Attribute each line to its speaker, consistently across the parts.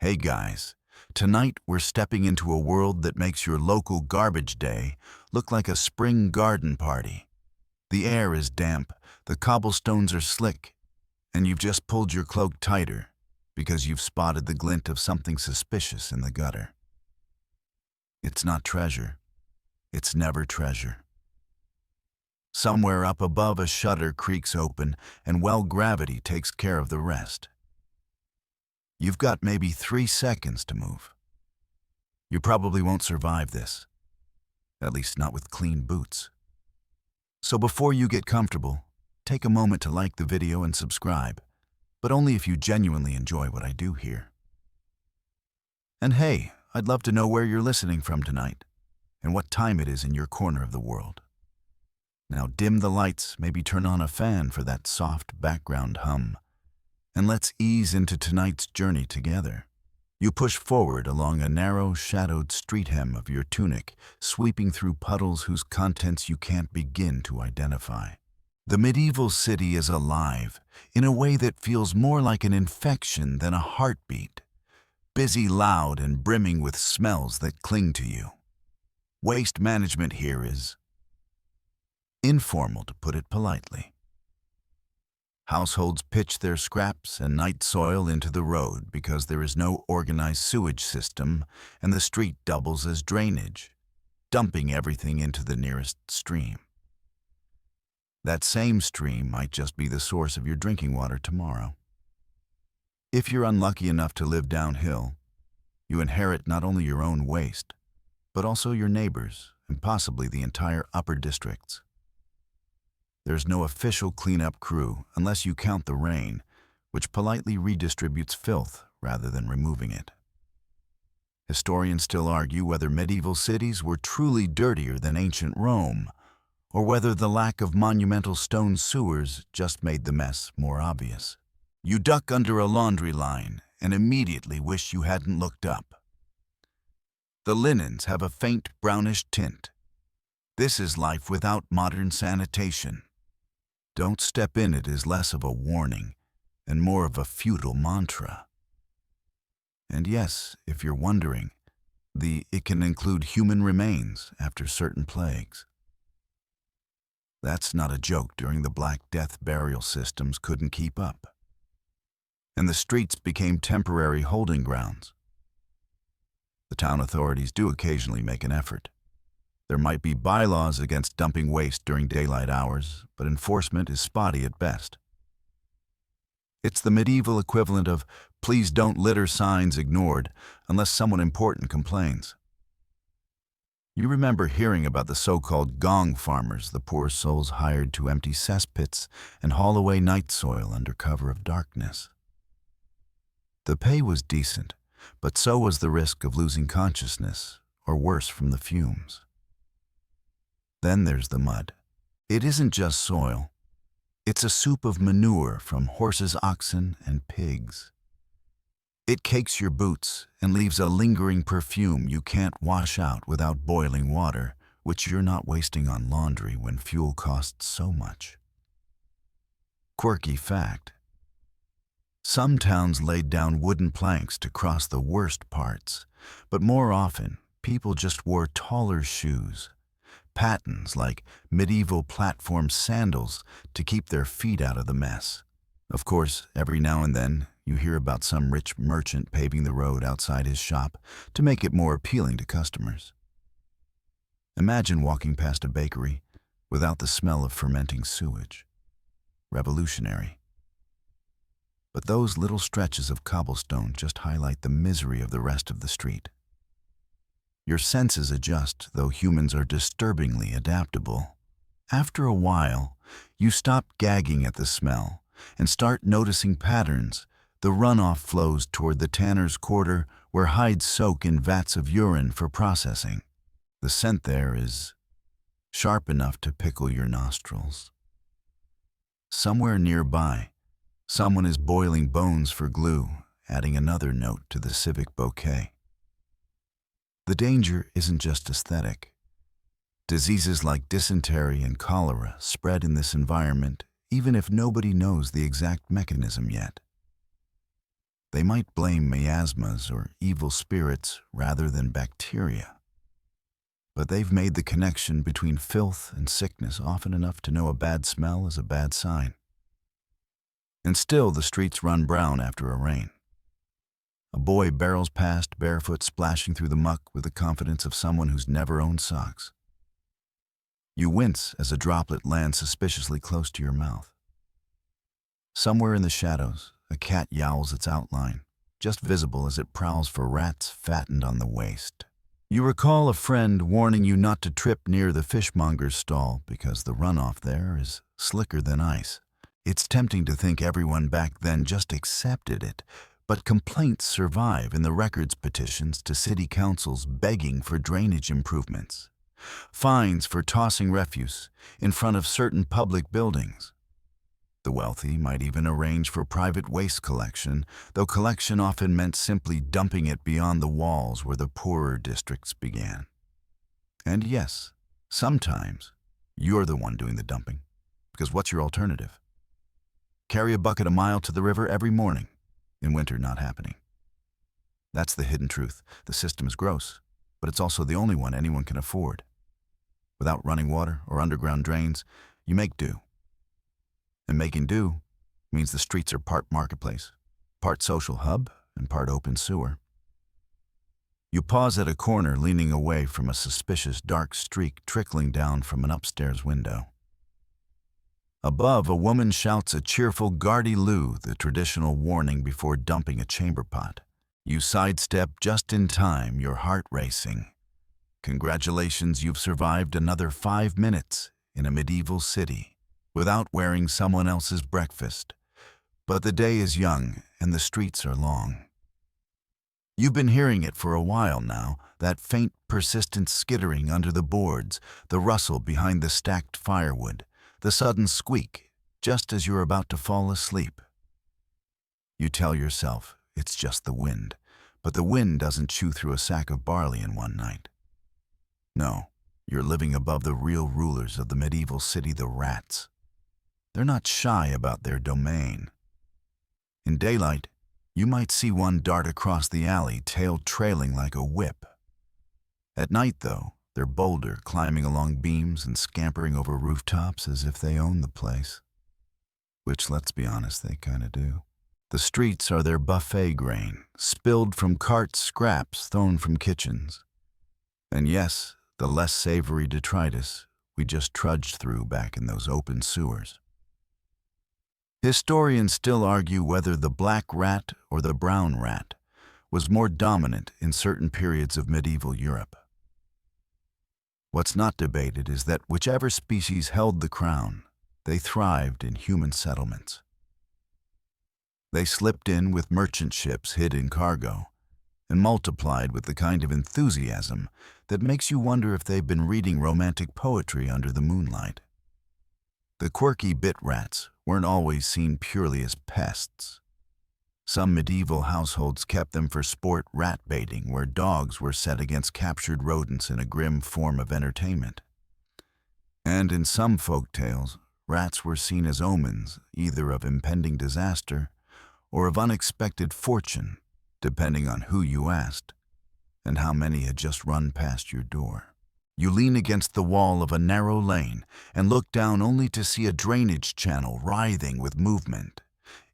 Speaker 1: Hey guys, tonight we're stepping into a world that makes your local garbage day look like a spring garden party. The air is damp, the cobblestones are slick, and you've just pulled your cloak tighter because you've spotted the glint of something suspicious in the gutter. It's not treasure. It's never treasure. Somewhere up above a shutter creaks open, and gravity takes care of the rest. You've got maybe 3 seconds to move. You probably won't survive this, at least not with clean boots. So before you get comfortable, take a moment to like the video and subscribe, but only if you genuinely enjoy what I do here. And hey, I'd love to know where you're listening from tonight, and what time it is in your corner of the world. Now dim the lights, maybe turn on a fan for that soft background hum, and let's ease into tonight's journey together. You push forward along a narrow, shadowed street hem of your tunic, sweeping through puddles whose contents you can't begin to identify. The medieval city is alive, in a way that feels more like an infection than a heartbeat. Busy, loud, and brimming with smells that cling to you. Waste management here is informal, to put it politely. Households pitch their scraps and night soil into the road because there is no organized sewage system, and the street doubles as drainage, dumping everything into the nearest stream. That same stream might just be the source of your drinking water tomorrow. If you're unlucky enough to live downhill, you inherit not only your own waste, but also your neighbors and possibly the entire upper districts. There's no official cleanup crew unless you count the rain, which politely redistributes filth rather than removing it. Historians still argue whether medieval cities were truly dirtier than ancient Rome, or whether the lack of monumental stone sewers just made the mess more obvious. You duck under a laundry line and immediately wish you hadn't looked up. The linens have a faint brownish tint. This is life without modern sanitation. Don't step in it is less of a warning and more of a futile mantra. And yes, if you're wondering, it can include human remains after certain plagues. That's not a joke. During the Black Death, burial systems couldn't keep up, and the streets became temporary holding grounds. The town authorities do occasionally make an effort. There might be bylaws against dumping waste during daylight hours, but enforcement is spotty at best. It's the medieval equivalent of "please don't litter" signs ignored unless someone important complains. You remember hearing about the so-called gong farmers, the poor souls hired to empty cesspits and haul away night soil under cover of darkness. The pay was decent, but so was the risk of losing consciousness, or worse, from the fumes. Then there's the mud. It isn't just soil. It's a soup of manure from horses, oxen, and pigs. It cakes your boots and leaves a lingering perfume you can't wash out without boiling water, which you're not wasting on laundry when fuel costs so much. Quirky fact: some towns laid down wooden planks to cross the worst parts, but more often, people just wore taller shoes, patents like medieval platform sandals, to keep their feet out of the mess. Of course, every now and then, you hear about some rich merchant paving the road outside his shop to make it more appealing to customers. Imagine walking past a bakery without the smell of fermenting sewage. Revolutionary. But those little stretches of cobblestone just highlight the misery of the rest of the street. Your senses adjust, though humans are disturbingly adaptable. After a while, you stop gagging at the smell and start noticing patterns. The runoff flows toward the tanner's quarter, where hides soak in vats of urine for processing. The scent there is sharp enough to pickle your nostrils. Somewhere nearby, someone is boiling bones for glue, adding another note to the civic bouquet. The danger isn't just aesthetic. Diseases like dysentery and cholera spread in this environment, even if nobody knows the exact mechanism yet. They might blame miasmas or evil spirits rather than bacteria. But they've made the connection between filth and sickness often enough to know a bad smell is a bad sign. And still the streets run brown after a rain. A boy barrels past barefoot, splashing through the muck with the confidence of someone who's never owned socks. You wince as a droplet lands suspiciously close to your mouth. Somewhere in the shadows, a cat yowls its outline, just visible as it prowls for rats fattened on the waste. You recall a friend warning you not to trip near the fishmonger's stall because the runoff there is slicker than ice. It's tempting to think everyone back then just accepted it, but complaints survive in the records petitions to city councils begging for drainage improvements, fines for tossing refuse in front of certain public buildings. The wealthy might even arrange for private waste collection, though collection often meant simply dumping it beyond the walls where the poorer districts began. And yes, sometimes you're the one doing the dumping, because what's your alternative? Carry a bucket a mile to the river every morning. In winter, not happening. That's the hidden truth. The system is gross, but it's also the only one anyone can afford. Without running water or underground drains, you make do. And making do means the streets are part marketplace, part social hub, and part open sewer. You pause at a corner, leaning away from a suspicious dark streak trickling down from an upstairs window. Above, a woman shouts a cheerful "Gardy-loo," the traditional warning before dumping a chamber pot. You sidestep just in time, your heart racing. Congratulations, you've survived another 5 minutes in a medieval city without wearing someone else's breakfast. But the day is young and the streets are long. You've been hearing it for a while now, that faint, persistent skittering under the boards, the rustle behind the stacked firewood, the sudden squeak just as you're about to fall asleep. You tell yourself it's just the wind, but the wind doesn't chew through a sack of barley in one night. No, you're living above the real rulers of the medieval city, the rats. They're not shy about their domain. In daylight, you might see one dart across the alley, tail trailing like a whip. At night, though, they're bolder, climbing along beams and scampering over rooftops as if they own the place. Which, let's be honest, they kinda do. The streets are their buffet grain, spilled from cart scraps thrown from kitchens. And yes, the less savory detritus we just trudged through back in those open sewers. Historians still argue whether the black rat or the brown rat was more dominant in certain periods of medieval Europe. What's not debated is that whichever species held the crown, they thrived in human settlements. They slipped in with merchant ships hid in cargo and multiplied with the kind of enthusiasm that makes you wonder if they've been reading romantic poetry under the moonlight. The quirky bit rats weren't always seen purely as pests. Some medieval households kept them for sport, rat baiting, where dogs were set against captured rodents in a grim form of entertainment. And in some folk tales, rats were seen as omens either of impending disaster or of unexpected fortune, depending on who you asked and how many had just run past your door. You lean against the wall of a narrow lane and look down only to see a drainage channel writhing with movement.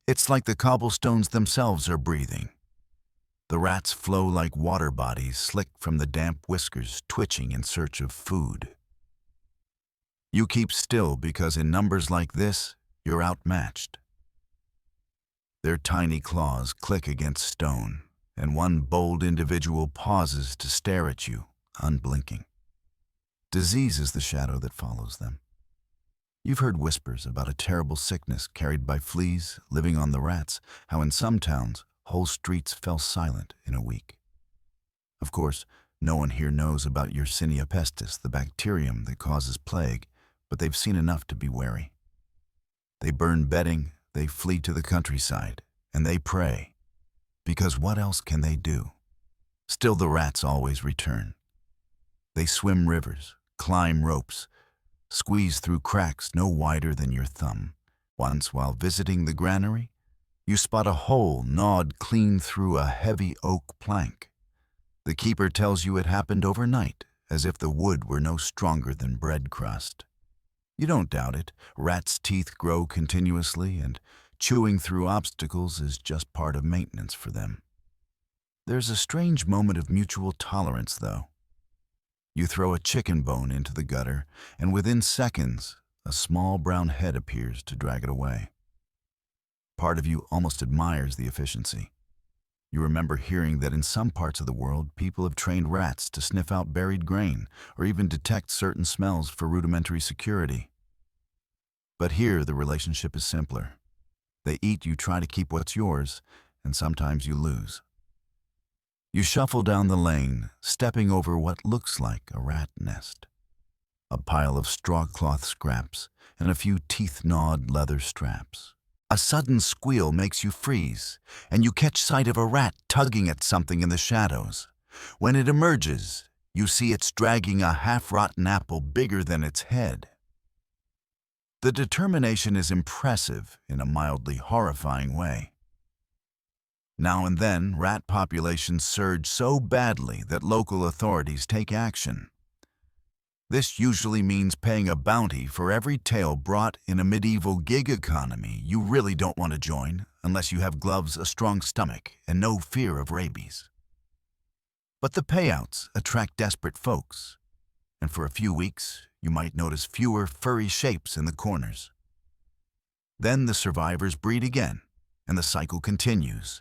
Speaker 1: It's like the cobblestones themselves are breathing. The rats flow like water bodies, slick from the damp whiskers, twitching in search of food. You keep still because in numbers like this, you're outmatched. Their tiny claws click against stone, and one bold individual pauses to stare at you, unblinking. Disease is the shadow that follows them. You've heard whispers about a terrible sickness carried by fleas living on the rats, how in some towns, whole streets fell silent in a week. Of course, no one here knows about Yersinia pestis, the bacterium that causes plague, but they've seen enough to be wary. They burn bedding, they flee to the countryside, and they pray. Because what else can they do? Still, the rats always return. They swim rivers, climb ropes, squeeze through cracks no wider than your thumb. Once, while visiting the granary, You spot a hole gnawed clean through a heavy oak plank. The keeper tells you it happened overnight, as if the wood were no stronger than bread crust. You don't doubt it. Rats' teeth grow continuously, and chewing through obstacles is just part of maintenance for them. There's a strange moment of mutual tolerance, though. You throw a chicken bone into the gutter, and within seconds, a small brown head appears to drag it away. Part of you almost admires the efficiency. You remember hearing that in some parts of the world, people have trained rats to sniff out buried grain or even detect certain smells for rudimentary security. But here, the relationship is simpler. They eat, you try to keep what's yours, and sometimes you lose. You shuffle down the lane, stepping over what looks like a rat nest. A pile of straw cloth scraps and a few teeth-gnawed leather straps. A sudden squeal makes you freeze, and you catch sight of a rat tugging at something in the shadows. When it emerges, you see it's dragging a half-rotten apple bigger than its head. The determination is impressive in a mildly horrifying way. Now and then, rat populations surge so badly that local authorities take action. This usually means paying a bounty for every tale brought in a medieval gig economy you really don't want to join unless you have gloves, a strong stomach, and no fear of rabies. But the payouts attract desperate folks, and for a few weeks, you might notice fewer furry shapes in the corners. Then the survivors breed again, and the cycle continues.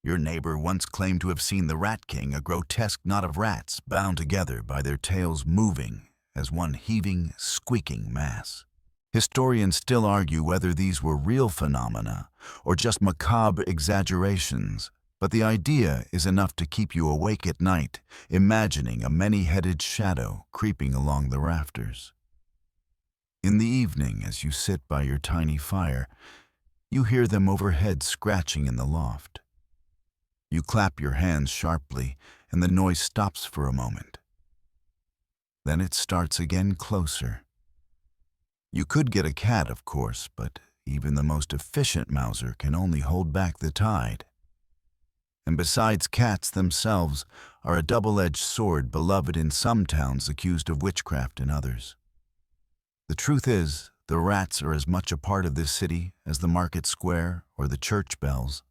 Speaker 1: Your neighbor once claimed to have seen the Rat King, a grotesque knot of rats bound together by their tails moving as one heaving, squeaking mass. Historians still argue whether these were real phenomena or just macabre exaggerations, but the idea is enough to keep you awake at night, imagining a many-headed shadow creeping along the rafters. In the evening, as you sit by your tiny fire, you hear them overhead scratching in the loft. You clap your hands sharply, and the noise stops for a moment. Then it starts again closer. You could get a cat, of course, but even the most efficient mouser can only hold back the tide. And besides, cats themselves are a double-edged sword, beloved in some towns, accused of witchcraft in others. The truth is, the rats are as much a part of this city as the market square or the church bells.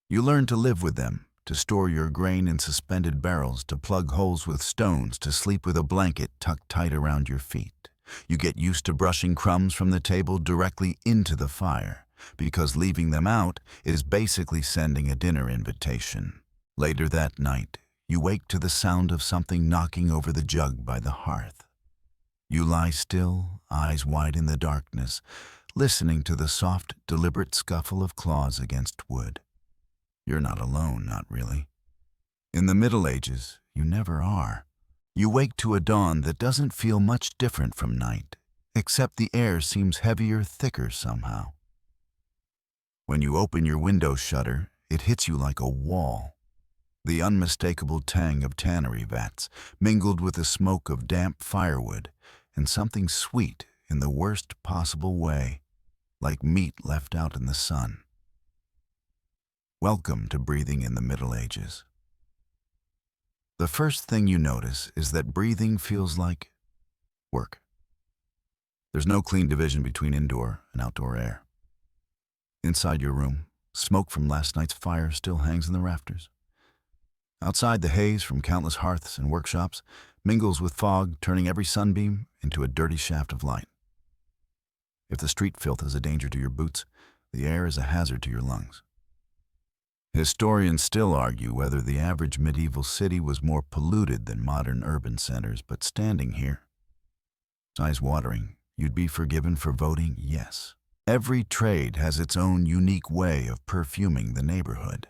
Speaker 1: You learn to live with them, to store your grain in suspended barrels, to plug holes with stones, to sleep with a blanket tucked tight around your feet. You get used to brushing crumbs from the table directly into the fire, because leaving them out is basically sending a dinner invitation. Later that night, you wake to the sound of something knocking over the jug by the hearth. You lie still, eyes wide in the darkness, listening to the soft, deliberate scuffle of claws against wood. You're not alone, not really. In the Middle Ages, you never are. You wake to a dawn that doesn't feel much different from night, except the air seems heavier, thicker somehow. When you open your window shutter, it hits you like a wall. The unmistakable tang of tannery vats, mingled with the smoke of damp firewood, and something sweet in the worst possible way, like meat left out in the sun. Welcome to breathing in the Middle Ages. The first thing you notice is that breathing feels like work. There's no clean division between indoor and outdoor air. Inside your room, smoke from last night's fire still hangs in the rafters. Outside, the haze from countless hearths and workshops mingles with fog, turning every sunbeam into a dirty shaft of light. If the street filth is a danger to your boots, the air is a hazard to your lungs. Historians still argue whether the average medieval city was more polluted than modern urban centers, but standing here, eyes-watering, you'd be forgiven for voting yes. Every trade has its own unique way of perfuming the neighborhood.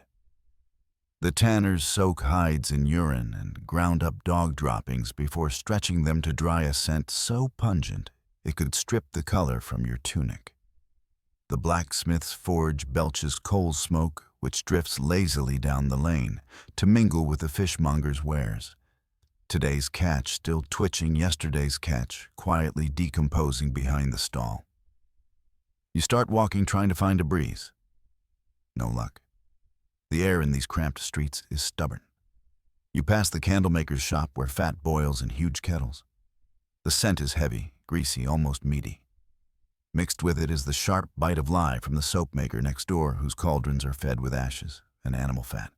Speaker 1: The tanners soak hides in urine and ground up dog droppings before stretching them to dry a scent so pungent it could strip the color from your tunic. The blacksmith's forge belches coal smoke, which drifts lazily down the lane to mingle with the fishmonger's wares. Today's catch still twitching yesterday's catch, quietly decomposing behind the stall. You start walking, trying to find a breeze. No luck. The air in these cramped streets is stubborn. You pass the candlemaker's shop where fat boils in huge kettles. The scent is heavy, greasy, almost meaty. Mixed with it is the sharp bite of lye from the soap maker next door, whose cauldrons are fed with ashes and animal fat.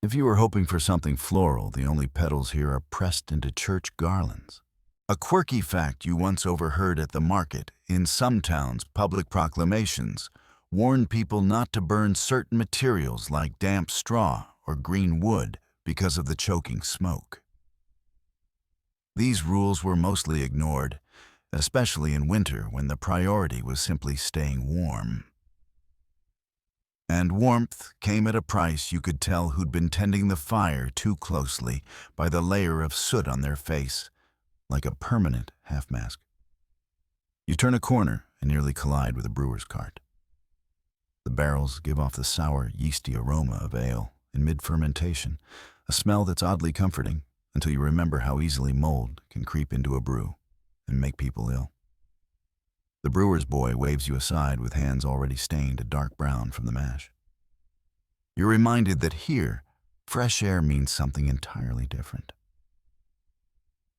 Speaker 1: If you were hoping for something floral, the only petals here are pressed into church garlands. A quirky fact you once overheard at the market: in some towns, public proclamations warned people not to burn certain materials like damp straw or green wood because of the choking smoke. These rules were mostly ignored, especially in winter when the priority was simply staying warm. And warmth came at a price. You could tell who'd been tending the fire too closely by the layer of soot on their face, like a permanent half-mask. You turn a corner and nearly collide with a brewer's cart. The barrels give off the sour, yeasty aroma of ale in mid-fermentation, a smell that's oddly comforting until you remember how easily mold can creep into a brew and make people ill. The brewer's boy waves you aside with hands already stained a dark brown from the mash. You're reminded that here, fresh air means something entirely different.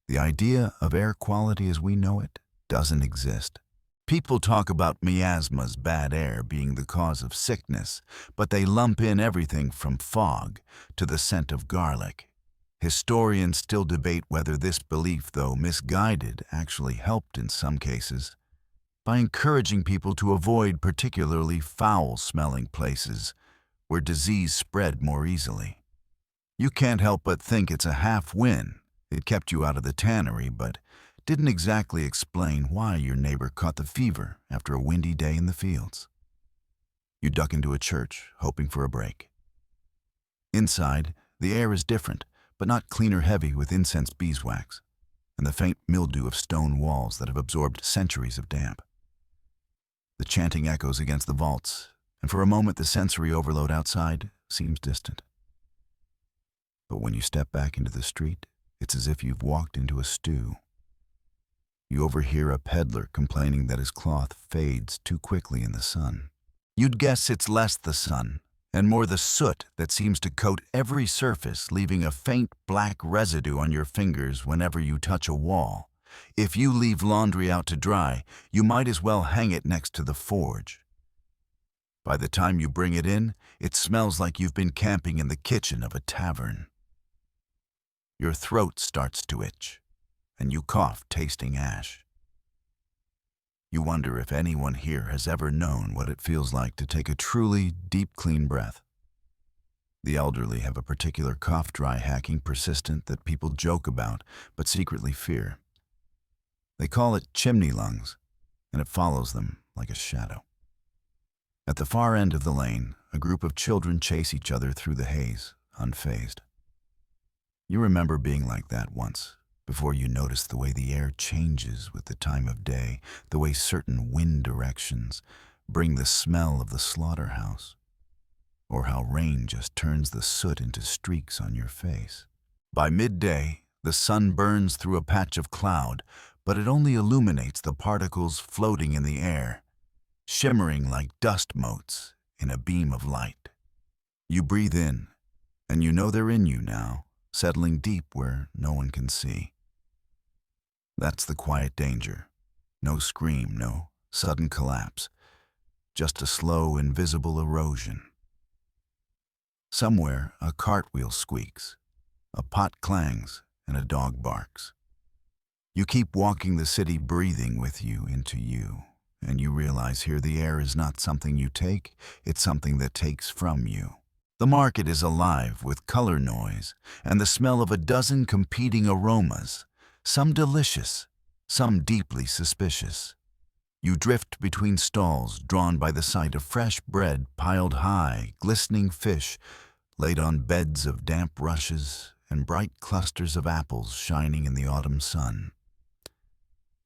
Speaker 1: The idea of air quality as we know it doesn't exist. People talk about miasmas, bad air, being the cause of sickness, but they lump in everything from fog to the scent of garlic. Historians still debate whether this belief, though misguided, actually helped in some cases by encouraging people to avoid particularly foul-smelling places where disease spread more easily. You can't help but think it's a half-win. It kept you out of the tannery, but didn't exactly explain why your neighbor caught the fever after a windy day in the fields. You duck into a church, hoping for a break. Inside, the air is different, but not clean or heavy with incense beeswax and the faint mildew of stone walls that have absorbed centuries of damp. The chanting echoes against the vaults, and for a moment the sensory overload outside seems distant. But when you step back into the street, it's as if you've walked into a stew. You overhear a peddler complaining that his cloth fades too quickly in the sun. You'd guess it's less the sun, and more the soot that seems to coat every surface, leaving a faint black residue on your fingers whenever you touch a wall. If you leave laundry out to dry, you might as well hang it next to the forge. By the time you bring it in, it smells like you've been camping in the kitchen of a tavern. Your throat starts to itch, and you cough, tasting ash. You wonder if anyone here has ever known what it feels like to take a truly deep, clean breath. The elderly have a particular cough-dry hacking persistent that people joke about but secretly fear. They call it chimney lungs, and it follows them like a shadow. At the far end of the lane, a group of children chase each other through the haze, unfazed. You remember being like that once, before you notice the way the air changes with the time of day, the way certain wind directions bring the smell of the slaughterhouse, or how rain just turns the soot into streaks on your face. By midday, the sun burns through a patch of cloud, but it only illuminates the particles floating in the air, shimmering like dust motes in a beam of light. You breathe in, and you know they're in you now, settling deep where no one can see. That's the quiet danger. No scream, no sudden collapse, just a slow, invisible erosion. Somewhere, a cartwheel squeaks, a pot clangs, and a dog barks. You keep walking the city, breathing with you into you, and you realize here the air is not something you take, it's something that takes from you. The market is alive with color noise and the smell of a dozen competing aromas, some delicious, some deeply suspicious. You drift between stalls, drawn by the sight of fresh bread piled high, glistening fish laid on beds of damp rushes, and bright clusters of apples shining in the autumn sun.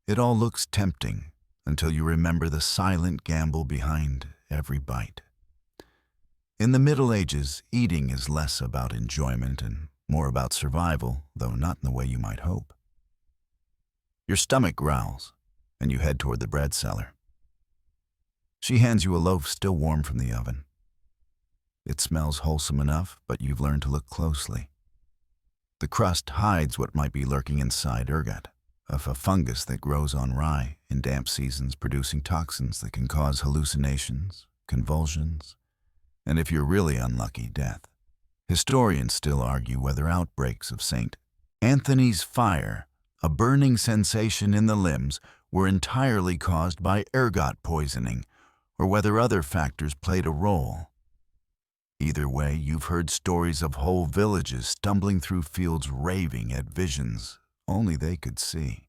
Speaker 1: It all looks tempting until you remember the silent gamble behind every bite. In the Middle Ages, eating is less about enjoyment and more about survival, though not in the way you might hope. Your stomach growls, and you head toward the bread seller. She hands you a loaf still warm from the oven, It smells wholesome enough, but you've learned to look closely. The crust hides what might be lurking inside ergot, a fungus that grows on rye in damp seasons, producing toxins that can cause hallucinations, convulsions, and if you're really unlucky, death. Historians still argue whether outbreaks of St. Anthony's fire, a burning sensation in the limbs, were entirely caused by ergot poisoning, or whether other factors played a role. Either way, you've heard stories of whole villages stumbling through fields raving at visions only they could see.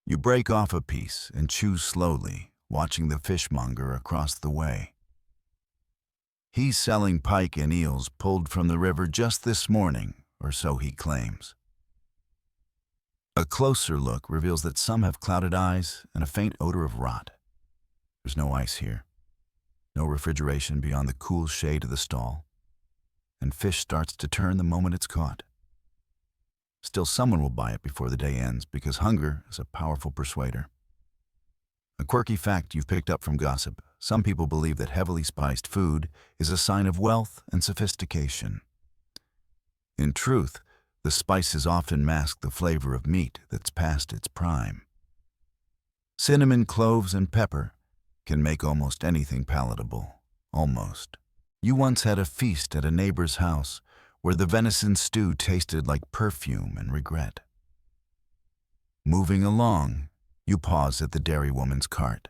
Speaker 1: You break off a piece and chew slowly, watching the fishmonger across the way. He's selling pike and eels pulled from the river just this morning, or so he claims. A closer look reveals that some have clouded eyes and a faint odor of rot. There's no ice here, no refrigeration beyond the cool shade of the stall, and fish starts to turn the moment it's caught. Still, someone will buy it before the day ends because hunger is a powerful persuader. A quirky fact you've picked up from gossip: some people believe that heavily spiced food is a sign of wealth and sophistication. In truth, the spices often mask the flavor of meat that's past its prime. Cinnamon, cloves, and pepper can make almost anything palatable. Almost. You once had a feast at a neighbor's house where the venison stew tasted like perfume and regret. Moving along, you pause at the dairy woman's cart.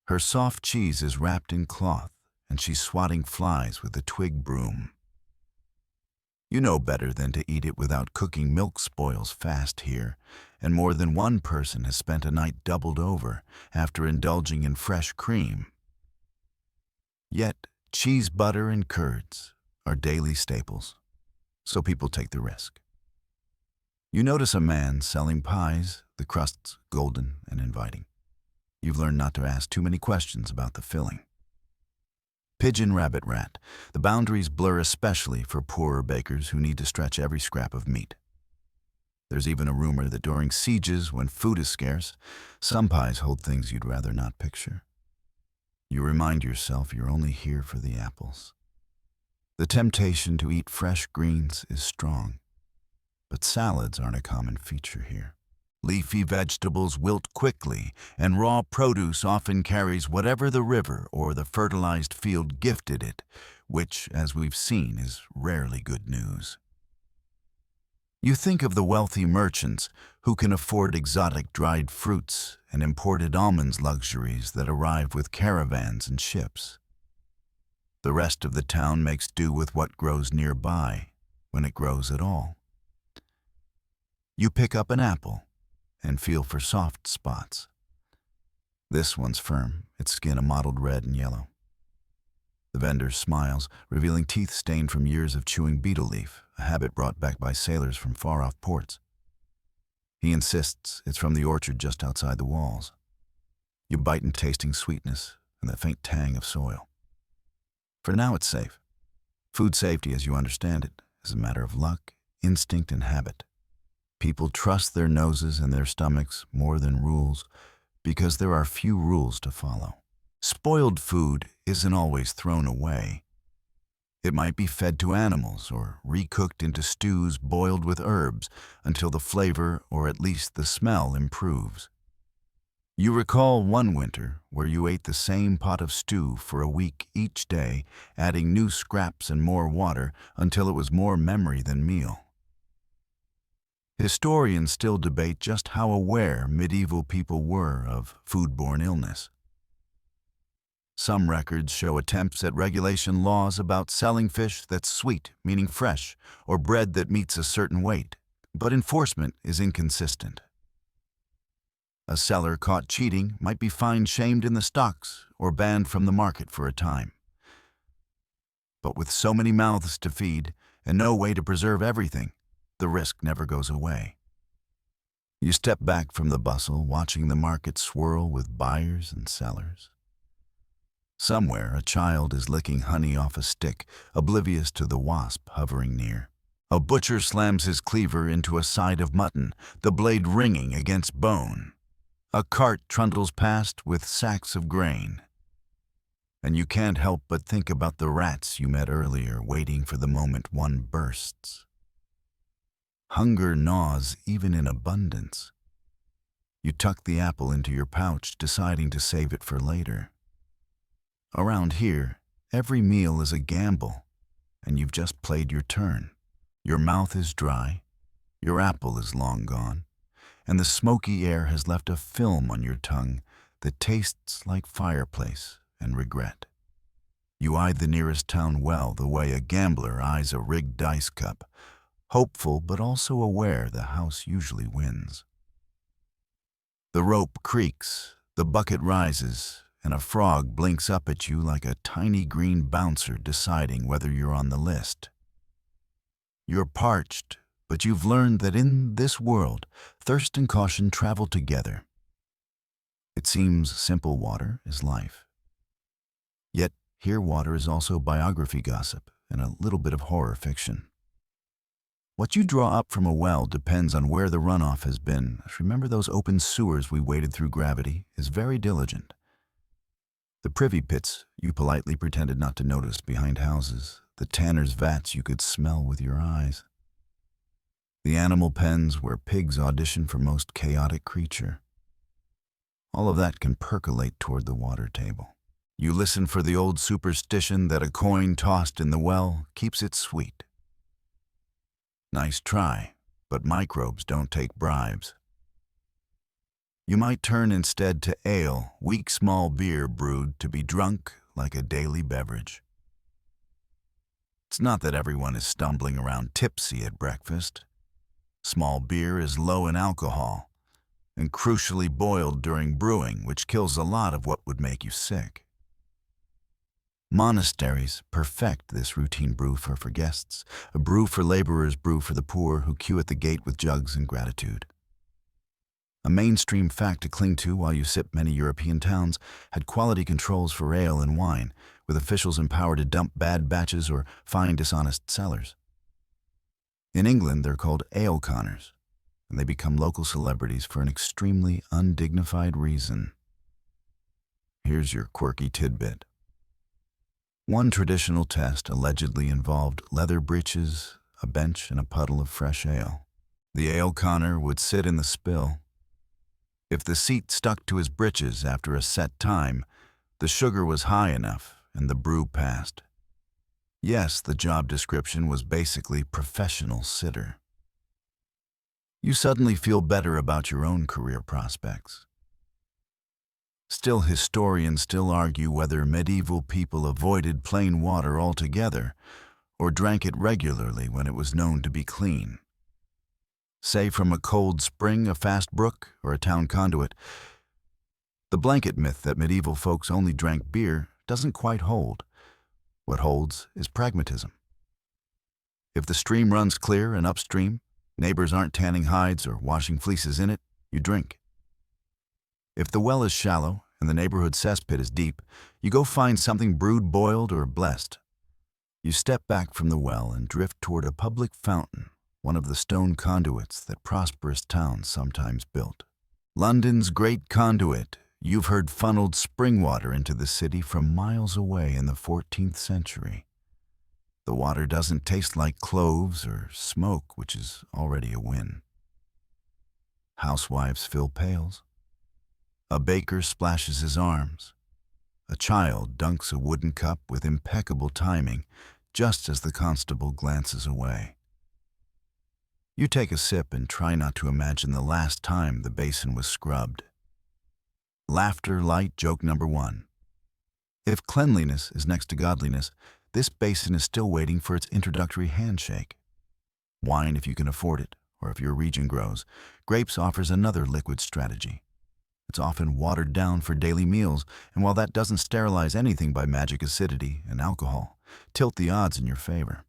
Speaker 1: Her soft cheese is wrapped in cloth, and she's swatting flies with a twig broom. You know better than to eat it without cooking. Milk spoils fast here, and more than one person has spent a night doubled over after indulging in fresh cream. Yet, cheese, butter, and curds are daily staples, so people take the risk. You notice a man selling pies, the crusts golden and inviting. You've learned not to ask too many questions about the filling. Pigeon, rabbit, rat. The boundaries blur especially for poorer bakers who need to stretch every scrap of meat. There's even a rumor that during sieges, when food is scarce, some pies hold things you'd rather not picture. You remind yourself you're only here for the apples. The temptation to eat fresh greens is strong, but salads aren't a common feature here. Leafy vegetables wilt quickly, and raw produce often carries whatever the river or the fertilized field gifted it, which, as we've seen, is rarely good news. You think of the wealthy merchants who can afford exotic dried fruits and imported almonds, luxuries that arrive with caravans and ships. The rest of the town makes do with what grows nearby, when it grows at all. You pick up an apple and feel for soft spots. This one's firm, its skin a mottled red and yellow. The vendor smiles, revealing teeth stained from years of chewing betel leaf, a habit brought back by sailors from far-off ports. He insists it's from the orchard just outside the walls. You bite in, tasting sweetness and the faint tang of soil. For now, it's safe. Food safety, as you understand it, is a matter of luck, instinct, and habit. People trust their noses and their stomachs more than rules because there are few rules to follow. Spoiled food isn't always thrown away. It might be fed to animals or recooked into stews boiled with herbs until the flavor, or at least the smell, improves. You recall one winter where you ate the same pot of stew for a week each day, adding new scraps and more water until it was more memory than meal. Historians still debate just how aware medieval people were of foodborne illness. Some records show attempts at regulation laws about selling fish that's sweet, meaning fresh, or bread that meets a certain weight, but enforcement is inconsistent. A seller caught cheating might be fined, shamed in the stocks, or banned from the market for a time. But with so many mouths to feed and no way to preserve everything, the risk never goes away. You step back from the bustle, watching the market swirl with buyers and sellers. Somewhere, a child is licking honey off a stick, oblivious to the wasp hovering near. A butcher slams his cleaver into a side of mutton, the blade ringing against bone. A cart trundles past with sacks of grain. And you can't help but think about the rats you met earlier, waiting for the moment one bursts. Hunger gnaws even in abundance. You tuck the apple into your pouch, deciding to save it for later. Around here, every meal is a gamble, and you've just played your turn. Your mouth is dry, your apple is long gone, and the smoky air has left a film on your tongue that tastes like fireplace and regret. You eye the nearest town well, the way a gambler eyes a rigged dice cup, hopeful but also aware the house usually wins. The rope creaks, the bucket rises, and a frog blinks up at you like a tiny green bouncer deciding whether you're on the list. You're parched, but you've learned that in this world, thirst and caution travel together. It seems simple water is life. Yet here water is also biography gossip and a little bit of horror fiction. What you draw up from a well depends on where the runoff has been. Remember those open sewers we waded through? Gravity is very diligent. The privy pits you politely pretended not to notice behind houses, the tanner's vats you could smell with your eyes, the animal pens where pigs audition for most chaotic creature. All of that can percolate toward the water table. You listen for the old superstition that a coin tossed in the well keeps it sweet. Nice try, but microbes don't take bribes. You might turn instead to ale, weak small beer brewed to be drunk like a daily beverage. It's not that everyone is stumbling around tipsy at breakfast. Small beer is low in alcohol and crucially boiled during brewing, which kills a lot of what would make you sick. Monasteries perfect this routine brew for guests, a brew for laborers, brew for the poor who queue at the gate with jugs and gratitude. A mainstream fact to cling to while you sip. Many European towns had quality controls for ale and wine, with officials empowered to dump bad batches or fine dishonest sellers. In England, they're called ale conners, and they become local celebrities for an extremely undignified reason. Here's your quirky tidbit. One traditional test allegedly involved leather breeches, a bench, and a puddle of fresh ale. The ale conner would sit in the spill. If the seat stuck to his breeches after a set time, the sugar was high enough and the brew passed. Yes, the job description was basically professional sitter. You suddenly feel better about your own career prospects. Still, historians still argue whether medieval people avoided plain water altogether or drank it regularly when it was known to be clean. Say from a cold spring, a fast brook, or a town conduit. The blanket myth that medieval folks only drank beer doesn't quite hold. What holds is pragmatism. If the stream runs clear and upstream, neighbors aren't tanning hides or washing fleeces in it, you drink. If the well is shallow and the neighborhood cesspit is deep, you go find something brewed, boiled, or blessed. You step back from the well and drift toward a public fountain, one of the stone conduits that prosperous towns sometimes built. London's great conduit, you've heard, funneled spring water into the city from miles away in the 14th century. The water doesn't taste like cloves or smoke, which is already a win. Housewives fill pails. A baker splashes his arms. A child dunks a wooden cup with impeccable timing, just as the constable glances away. You take a sip and try not to imagine the last time the basin was scrubbed. Laughter light joke number 1. If cleanliness is next to godliness, this basin is still waiting for its introductory handshake. Wine if you can afford it, or if your region grows. Grapes offers another liquid strategy. It's often watered down for daily meals, and while that doesn't sterilize anything by magic acidity and alcohol, tilt the odds in your favor.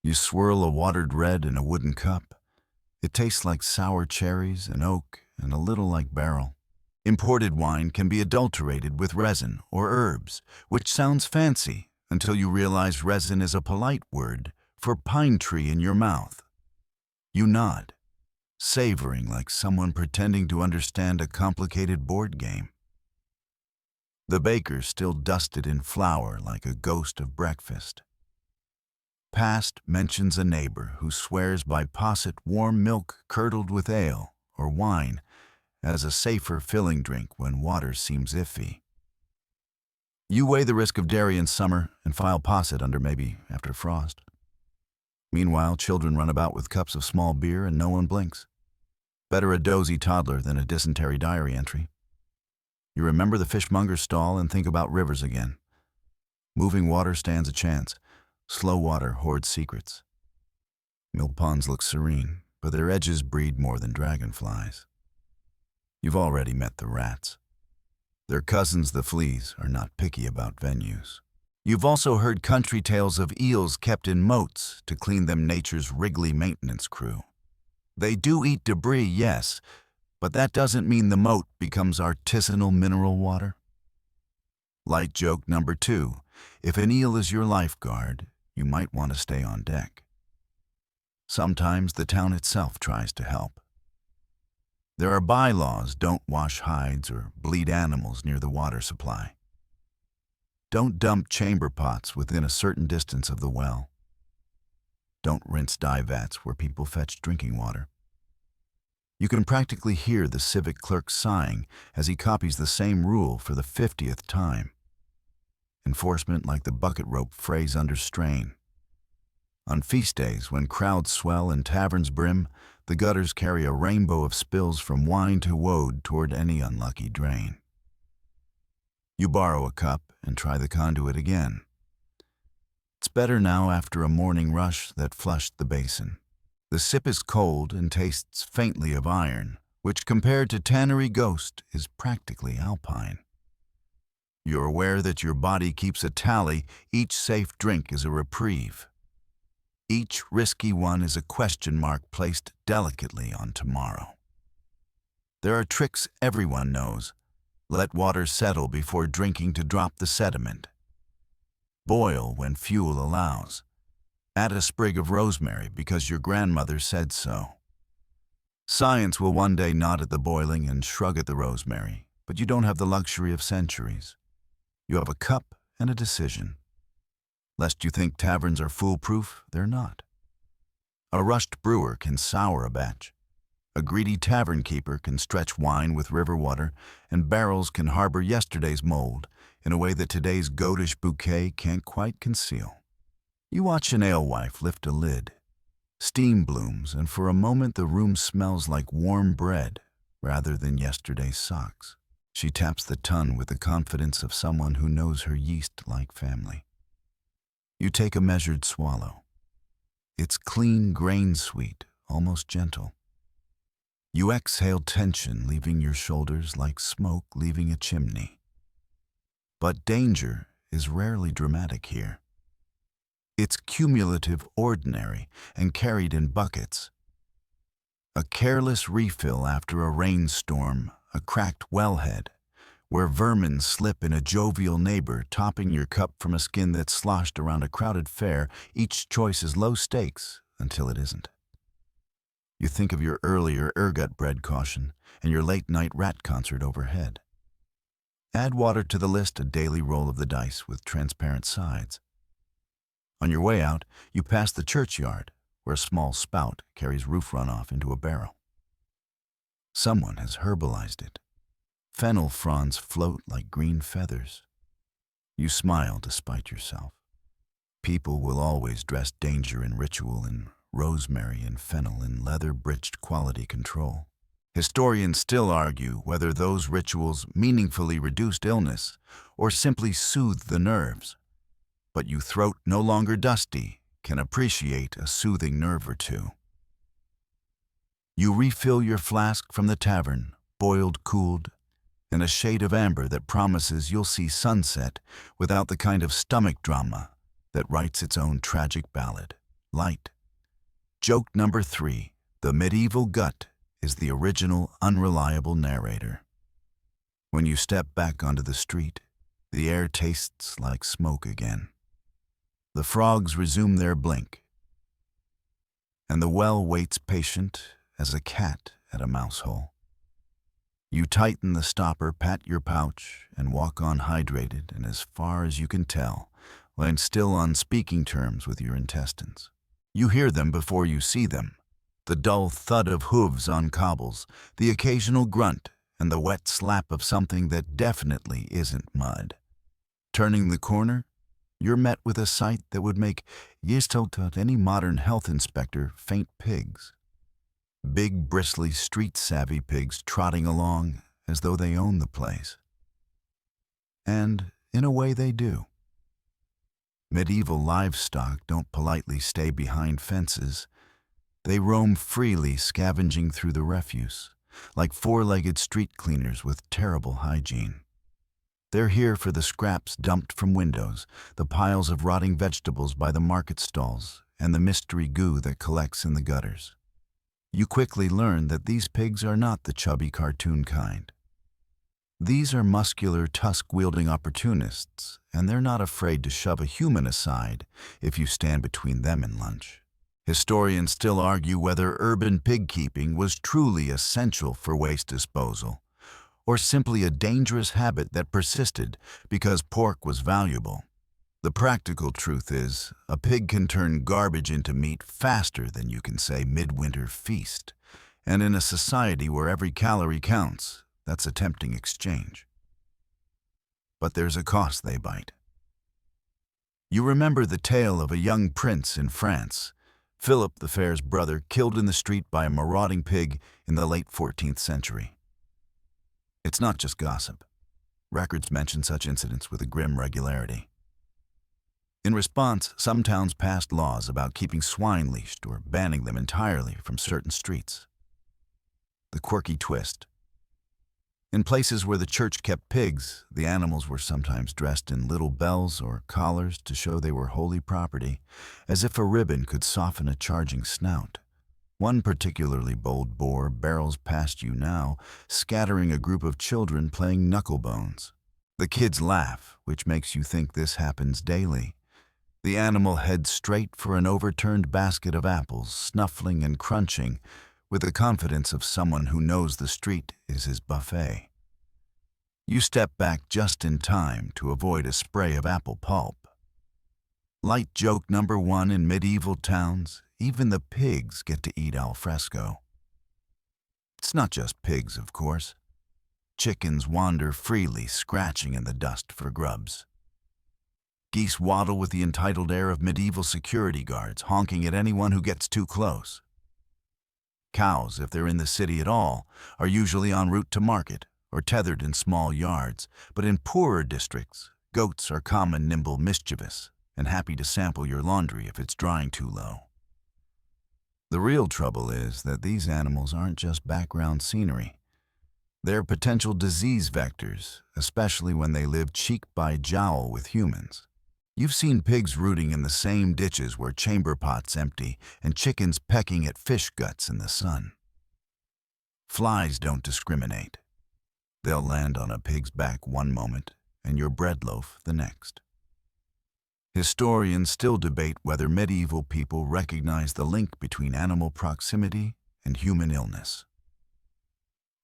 Speaker 1: You swirl a watered red in a wooden cup. It tastes like sour cherries and oak and a little like barrel. Imported wine can be adulterated with resin or herbs, which sounds fancy until you realize resin is a polite word for pine tree in your mouth. You nod, savoring like someone pretending to understand a complicated board game. The baker still dusted in flour like a ghost of breakfast. Past mentions a neighbor who swears by posset warm milk curdled with ale or wine as a safer filling drink when water seems iffy. You weigh the risk of dairy in summer and file posset under maybe after frost. Meanwhile, children run about with cups of small beer and no one blinks. Better a dozy toddler than a dysentery diary entry. You remember the fishmonger's stall and think about rivers again. Moving water stands a chance. Slow water hoards secrets. Mill ponds look serene, but their edges breed more than dragonflies. You've already met the rats. Their cousins, the fleas, are not picky about venues. You've also heard country tales of eels kept in moats to clean them nature's wriggly maintenance crew. They do eat debris, yes, but that doesn't mean the moat becomes artisanal mineral water. Light joke number 2. If an eel is your lifeguard, you might want to stay on deck. Sometimes the town itself tries to help. There are bylaws: don't wash hides or bleed animals near the water supply. Don't dump chamber pots within a certain distance of the well. Don't rinse dye vats where people fetch drinking water. You can practically hear the civic clerk sighing as he copies the same rule for the 50th time. Enforcement like the bucket rope phrase under strain. On feast days, when crowds swell and taverns brim, the gutters carry a rainbow of spills from wine to woad toward any unlucky drain. You borrow a cup and try the conduit again. It's better now after a morning rush that flushed the basin. The sip is cold and tastes faintly of iron, which compared to tannery ghost is practically alpine. You're aware that your body keeps a tally. Each safe drink is a reprieve. Each risky one is a question mark placed delicately on tomorrow. There are tricks everyone knows. Let water settle before drinking to drop the sediment. Boil when fuel allows. Add a sprig of rosemary because your grandmother said so. Science will one day nod at the boiling and shrug at the rosemary, but you don't have the luxury of centuries. You have a cup and a decision. Lest you think taverns are foolproof, they're not. A rushed brewer can sour a batch. A greedy tavern keeper can stretch wine with river water, and barrels can harbor yesterday's mold in a way that today's goatish bouquet can't quite conceal. You watch an alewife lift a lid. Steam blooms, and for a moment the room smells like warm bread rather than yesterday's socks. She taps the tun with the confidence of someone who knows her yeast like family. You take a measured swallow. It's clean, grain-sweet, almost gentle. You exhale tension, leaving your shoulders like smoke leaving a chimney. But danger is rarely dramatic here. It's cumulative, ordinary, and carried in buckets. A careless refill after a rainstorm, a cracked wellhead, where vermin slip in a jovial neighbor, topping your cup from a skin that's sloshed around a crowded fair. Each choice is low stakes until it isn't. You think of your earlier ergot bread caution and your late-night rat concert overhead. Add water to the list, a daily roll of the dice with transparent sides. On your way out, you pass the churchyard, where a small spout carries roof runoff into a barrel. Someone has herbalized it. Fennel fronds float like green feathers. You smile despite yourself. People will always dress danger in ritual in rosemary and fennel in leather-breeched quality control. Historians still argue whether those rituals meaningfully reduced illness or simply soothed the nerves. But you, throat no longer dusty, can appreciate a soothing nerve or two. You refill your flask from the tavern, boiled, cooled, and a shade of amber that promises you'll see sunset without the kind of stomach drama that writes its own tragic ballad. Light. Joke number 3. The medieval gut is the original unreliable narrator. When you step back onto the street, the air tastes like smoke again. The frogs resume their blink, and the well waits patient as a cat at a mouse hole. You tighten the stopper, pat your pouch, and walk on hydrated and, as far as you can tell, land still on speaking terms with your intestines. You hear them before you see them. The dull thud of hooves on cobbles, the occasional grunt, and the wet slap of something that definitely isn't mud. Turning the corner, you're met with a sight that would make any modern health inspector faint pigs. Big, bristly, street-savvy pigs trotting along as though they own the place. And, in a way, they do. Medieval livestock don't politely stay behind fences. They roam freely, scavenging through the refuse, like four-legged street cleaners with terrible hygiene. They're here for the scraps dumped from windows, the piles of rotting vegetables by the market stalls, and the mystery goo that collects in the gutters. You quickly learn that these pigs are not the chubby cartoon kind. These are muscular, tusk-wielding opportunists, and they're not afraid to shove a human aside if you stand between them and lunch. Historians still argue whether urban pig-keeping was truly essential for waste disposal, or simply a dangerous habit that persisted because pork was valuable. The practical truth is, a pig can turn garbage into meat faster than you can say midwinter feast, and in a society where every calorie counts, that's a tempting exchange. But there's a cost they bite. You remember the tale of a young prince in France, Philip the Fair's brother, killed in the street by a marauding pig in the late 14th century. It's not just gossip. Records mention such incidents with a grim regularity. In response, some towns passed laws about keeping swine leashed or banning them entirely from certain streets. The quirky twist. In places where the church kept pigs, the animals were sometimes dressed in little bells or collars to show they were holy property, as if a ribbon could soften a charging snout. One particularly bold boar barrels past you now, scattering a group of children playing knucklebones. The kids laugh, which makes you think this happens daily. The animal heads straight for an overturned basket of apples, snuffling and crunching, with the confidence of someone who knows the street is his buffet. You step back just in time to avoid a spray of apple pulp. Light joke number one in medieval towns, even the pigs get to eat al fresco. It's not just pigs, of course. Chickens wander freely, scratching in the dust for grubs. Geese waddle with the entitled air of medieval security guards, honking at anyone who gets too close. Cows, if they're in the city at all, are usually en route to market or tethered in small yards, but in poorer districts, goats are common, nimble, mischievous, and happy to sample your laundry if it's drying too low. The real trouble is that these animals aren't just background scenery. They're potential disease vectors, especially when they live cheek by jowl with humans. You've seen pigs rooting in the same ditches where chamber pots empty and chickens pecking at fish guts in the sun. Flies don't discriminate. They'll land on a pig's back one moment and your bread loaf the next. Historians still debate whether medieval people recognized the link between animal proximity and human illness.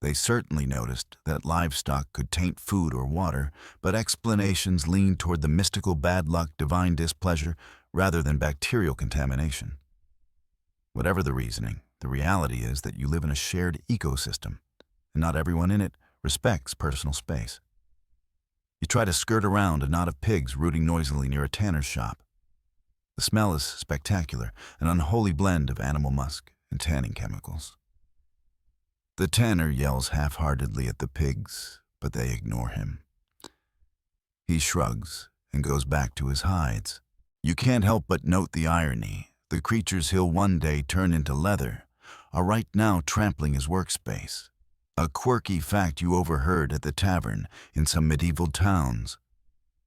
Speaker 1: They certainly noticed that livestock could taint food or water, but explanations leaned toward the mystical bad luck, divine displeasure, rather than bacterial contamination. Whatever the reasoning, the reality is that you live in a shared ecosystem, and not everyone in it respects personal space. You try to skirt around a knot of pigs rooting noisily near a tanner's shop. The smell is spectacular, an unholy blend of animal musk and tanning chemicals. The tanner yells half-heartedly at the pigs, but they ignore him. He shrugs and goes back to his hides. You can't help but note the irony. The creatures he'll one day turn into leather are right now trampling his workspace. A quirky fact you overheard at the tavern in some medieval towns.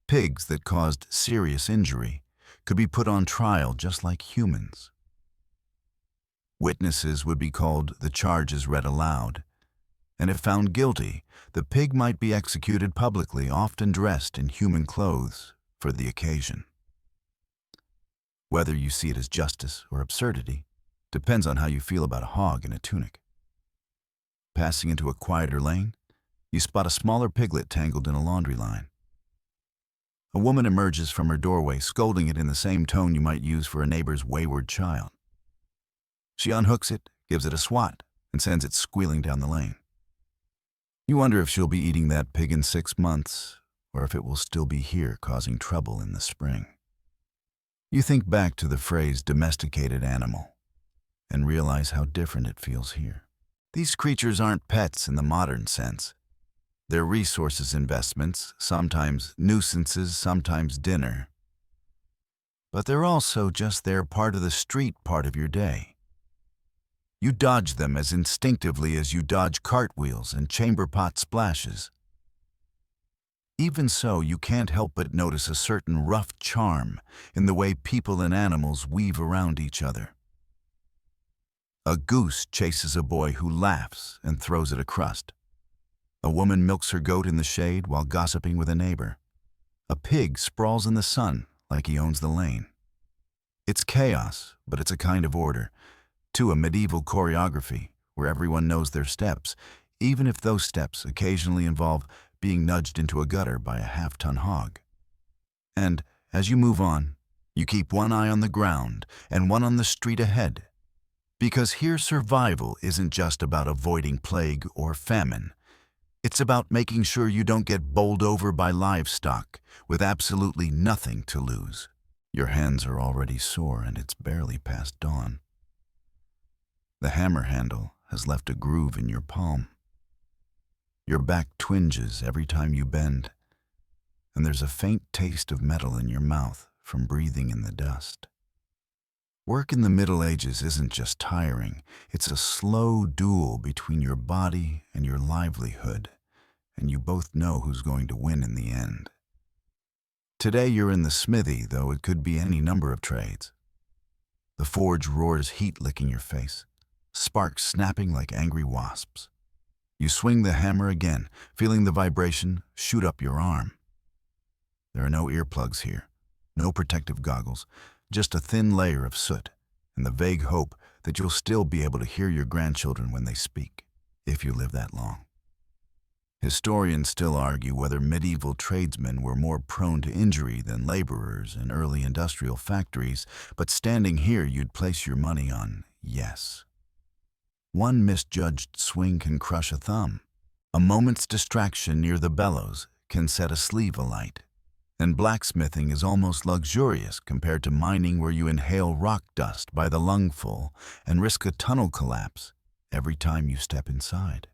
Speaker 1: Pigs that caused serious injury could be put on trial just like humans. Witnesses would be called, the charges read aloud, and if found guilty, the pig might be executed publicly, often dressed in human clothes for the occasion. Whether you see it as justice or absurdity depends on how you feel about a hog in a tunic. Passing into a quieter lane, you spot a smaller piglet tangled in a laundry line. A woman emerges from her doorway, scolding it in the same tone you might use for a neighbor's wayward child. She unhooks it, gives it a swat, and sends it squealing down the lane. You wonder if she'll be eating that pig in 6 months, or if it will still be here causing trouble in the spring. You think back to the phrase domesticated animal and realize how different it feels here. These creatures aren't pets in the modern sense. They're resources investments, sometimes nuisances, sometimes dinner. But they're also just there, part of the street, part of your day. You dodge them as instinctively as you dodge cartwheels and chamber pot splashes. Even so, you can't help but notice a certain rough charm in the way people and animals weave around each other. A goose chases a boy who laughs and throws it a crust. A woman milks her goat in the shade while gossiping with a neighbor. A pig sprawls in the sun like he owns the lane. It's chaos, but it's a kind of order, to a medieval choreography where everyone knows their steps, even if those steps occasionally involve being nudged into a gutter by a half-ton hog. And as you move on, you keep one eye on the ground and one on the street ahead. Because here survival isn't just about avoiding plague or famine. It's about making sure you don't get bowled over by livestock with absolutely nothing to lose. Your hands are already sore and it's barely past dawn. The hammer handle has left a groove in your palm. Your back twinges every time you bend, and there's a faint taste of metal in your mouth from breathing in the dust. Work in the Middle Ages isn't just tiring, it's a slow duel between your body and your livelihood, and you both know who's going to win in the end. Today you're in the smithy, though it could be any number of trades. The forge roars, heat licking your face, sparks snapping like angry wasps. You swing the hammer again, feeling the vibration shoot up your arm. There are no earplugs here, no protective goggles, just a thin layer of soot, and the vague hope that you'll still be able to hear your grandchildren when they speak, if you live that long. Historians still argue whether medieval tradesmen were more prone to injury than laborers in early industrial factories, but standing here you'd place your money on yes. One misjudged swing can crush a thumb. A moment's distraction near the bellows can set a sleeve alight. And blacksmithing is almost luxurious compared to mining, where you inhale rock dust by the lungful and risk a tunnel collapse every time you step inside.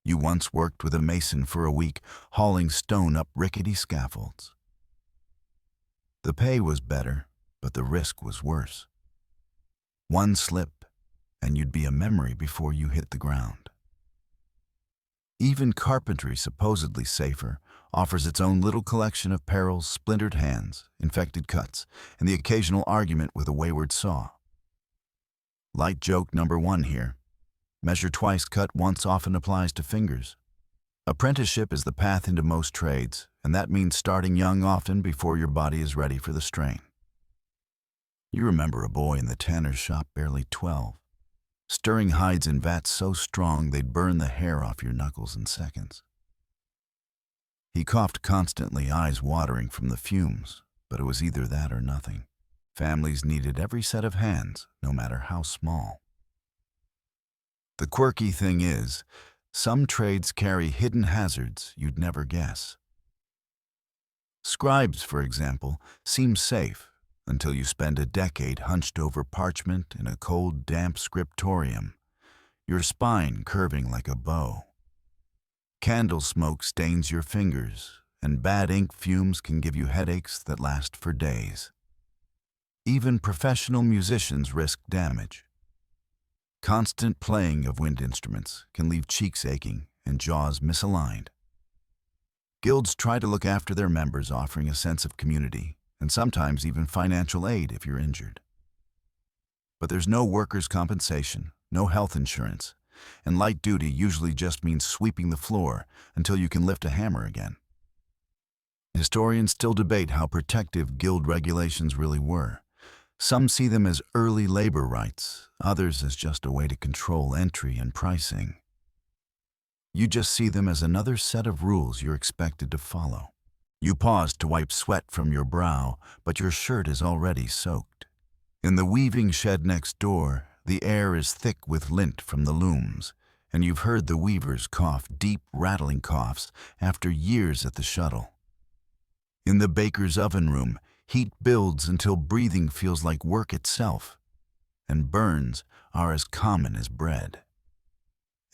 Speaker 1: You once worked with a mason for a week, hauling stone up rickety scaffolds. The pay was better, but the risk was worse. One slip, and you'd be a memory before you hit the ground. Even carpentry, supposedly safer, offers its own little collection of perils: splintered hands, infected cuts, and the occasional argument with a wayward saw. Light joke number 1 here. Measure twice, cut once often applies to fingers. Apprenticeship is the path into most trades, and that means starting young often before your body is ready for the strain. You remember a boy in the tanner's shop, barely 12, stirring hides in vats so strong they'd burn the hair off your knuckles in seconds. He coughed constantly, eyes watering from the fumes, but it was either that or nothing. Families needed every set of hands, no matter how small. The quirky thing is, some trades carry hidden hazards you'd never guess. Scribes, for example, seem safe until you spend a decade hunched over parchment in a cold, damp scriptorium, your spine curving like a bow. Candle smoke stains your fingers, and bad ink fumes can give you headaches that last for days. Even professional musicians risk damage. Constant playing of wind instruments can leave cheeks aching and jaws misaligned. Guilds try to look after their members, offering a sense of community, and sometimes even financial aid if you're injured. But there's no workers' compensation, no health insurance, and light duty usually just means sweeping the floor until you can lift a hammer again. Historians still debate how protective guild regulations really were. Some see them as early labor rights, others as just a way to control entry and pricing. You just see them as another set of rules you're expected to follow. You pause to wipe sweat from your brow, but your shirt is already soaked. In the weaving shed next door, the air is thick with lint from the looms, and you've heard the weavers cough deep, rattling coughs after years at the shuttle. In the baker's oven room, heat builds until breathing feels like work itself, and burns are as common as bread.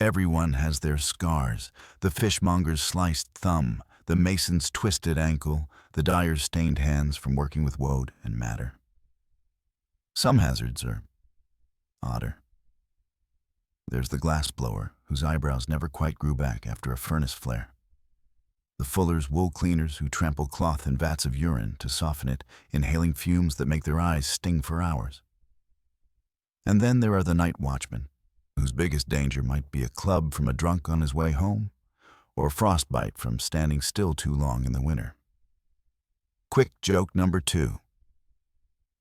Speaker 1: Everyone has their scars, the fishmonger's sliced thumb, the mason's twisted ankle, the dyer's stained hands from working with woad and madder. Some hazards are odder. There's the glassblower, whose eyebrows never quite grew back after a furnace flare. The fullers, wool cleaners who trample cloth in vats of urine to soften it, inhaling fumes that make their eyes sting for hours. And then there are the night watchmen, whose biggest danger might be a club from a drunk on his way home, or frostbite from standing still too long in the winter. Quick joke number 2.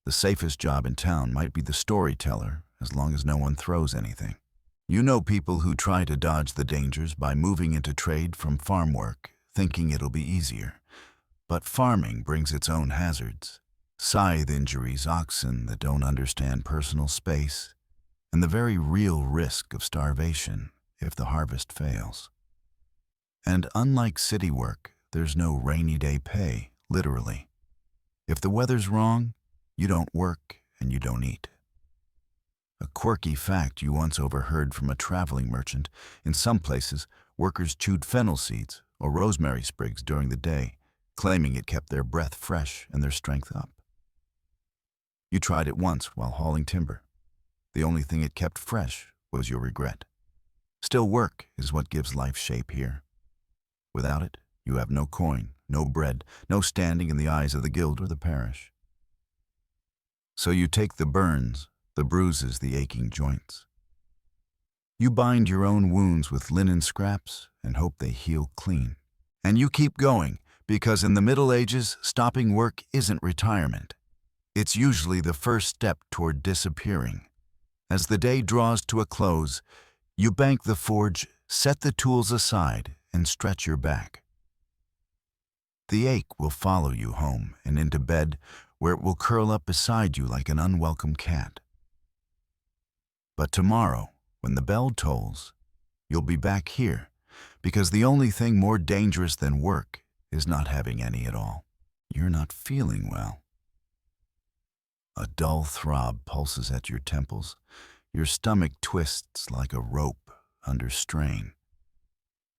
Speaker 1: The safest job in town might be the storyteller, as long as no one throws anything. You know people who try to dodge the dangers by moving into trade from farm work, thinking it'll be easier. But farming brings its own hazards. Scythe injuries, oxen that don't understand personal space, and the very real risk of starvation if the harvest fails. And unlike city work, there's no rainy day pay, literally. If the weather's wrong, you don't work and you don't eat. A quirky fact you once overheard from a traveling merchant: in some places, workers chewed fennel seeds or rosemary sprigs during the day, claiming it kept their breath fresh and their strength up. You tried it once while hauling timber. The only thing it kept fresh was your regret. Still, work is what gives life shape here. Without it, you have no coin, no bread, no standing in the eyes of the guild or the parish. So you take the burns, the bruises, the aching joints. You bind your own wounds with linen scraps and hope they heal clean. And you keep going, because in the Middle Ages, stopping work isn't retirement. It's usually the first step toward disappearing. As the day draws to a close, you bank the forge, set the tools aside, and stretch your back. The ache will follow you home and into bed, where it will curl up beside you like an unwelcome cat. But tomorrow, when the bell tolls, you'll be back here, because the only thing more dangerous than work is not having any at all. You're not feeling well. A dull throb pulses at your temples. Your stomach twists like a rope under strain,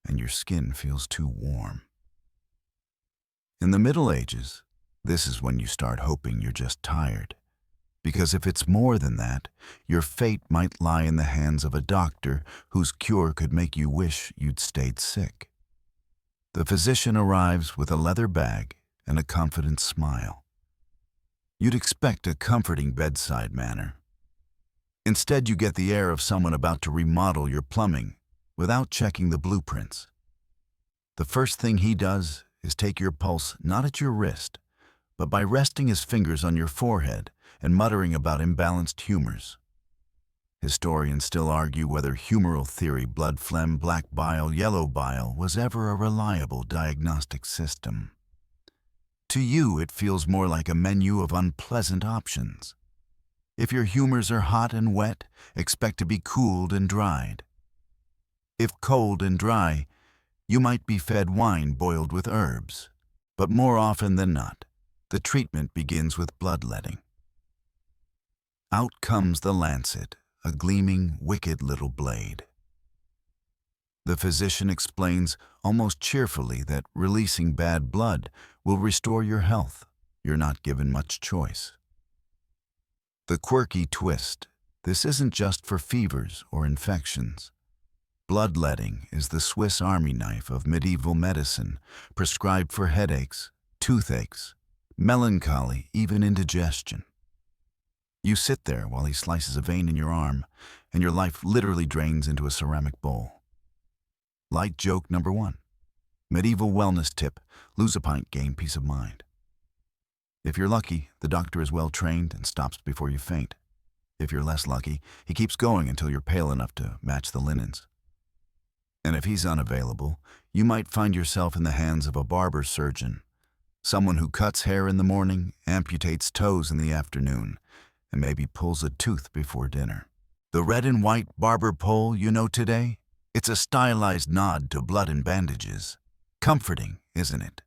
Speaker 1: and your skin feels too warm. In the Middle Ages, this is when you start hoping you're just tired, because if it's more than that, your fate might lie in the hands of a doctor whose cure could make you wish you'd stayed sick. The physician arrives with a leather bag and a confident smile. You'd expect a comforting bedside manner. Instead, you get the air of someone about to remodel your plumbing without checking the blueprints. The first thing he does is take your pulse not at your wrist, but by resting his fingers on your forehead and muttering about imbalanced humors. Historians still argue whether humoral theory, blood phlegm, black bile, yellow bile, was ever a reliable diagnostic system. To you, it feels more like a menu of unpleasant options. If your humors are hot and wet, expect to be cooled and dried. If cold and dry, you might be fed wine boiled with herbs. But more often than not, the treatment begins with bloodletting. Out comes the lancet, a gleaming, wicked little blade. The physician explains almost cheerfully that releasing bad blood will restore your health. You're not given much choice. The quirky twist: this isn't just for fevers or infections. Bloodletting is the Swiss Army knife of medieval medicine, prescribed for headaches, toothaches, melancholy, even indigestion. You sit there while he slices a vein in your arm, and your life literally drains into a ceramic bowl. Light joke number 1. Medieval wellness tip: lose a pint, gain peace of mind. If you're lucky, the doctor is well trained and stops before you faint. If you're less lucky, he keeps going until you're pale enough to match the linens. And if he's unavailable, you might find yourself in the hands of a barber surgeon, someone who cuts hair in the morning, amputates toes in the afternoon, and maybe pulls a tooth before dinner. The red and white barber pole you know today? It's a stylized nod to blood and bandages. Comforting, isn't it?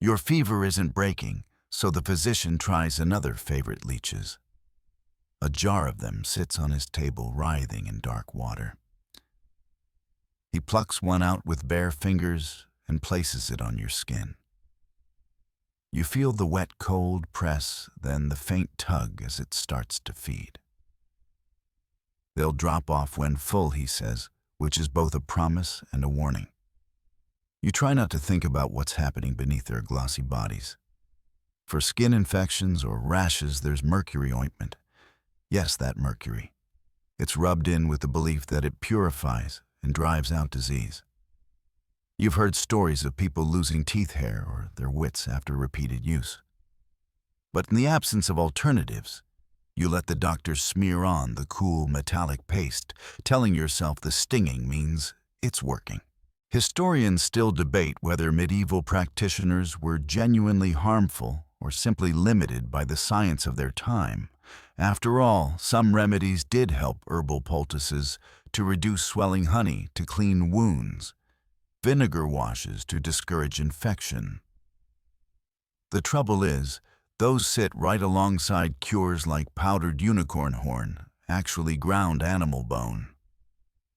Speaker 1: Your fever isn't breaking, so the physician tries another favorite leeches. A jar of them sits on his table, writhing in dark water. He plucks one out with bare fingers and places it on your skin. You feel the wet, cold press, then the faint tug as it starts to feed. They'll drop off when full, he says, which is both a promise and a warning. You try not to think about what's happening beneath their glossy bodies. For skin infections or rashes, there's mercury ointment. Yes, that mercury. It's rubbed in with the belief that it purifies and drives out disease. You've heard stories of people losing teeth hair or their wits after repeated use. But in the absence of alternatives, you let the doctor smear on the cool metallic paste, telling yourself the stinging means it's working. Historians still debate whether medieval practitioners were genuinely harmful or simply limited by the science of their time. After all, some remedies did help herbal poultices to reduce swelling, honey to clean wounds, vinegar washes to discourage infection. The trouble is, those sit right alongside cures like powdered unicorn horn, actually ground animal bone,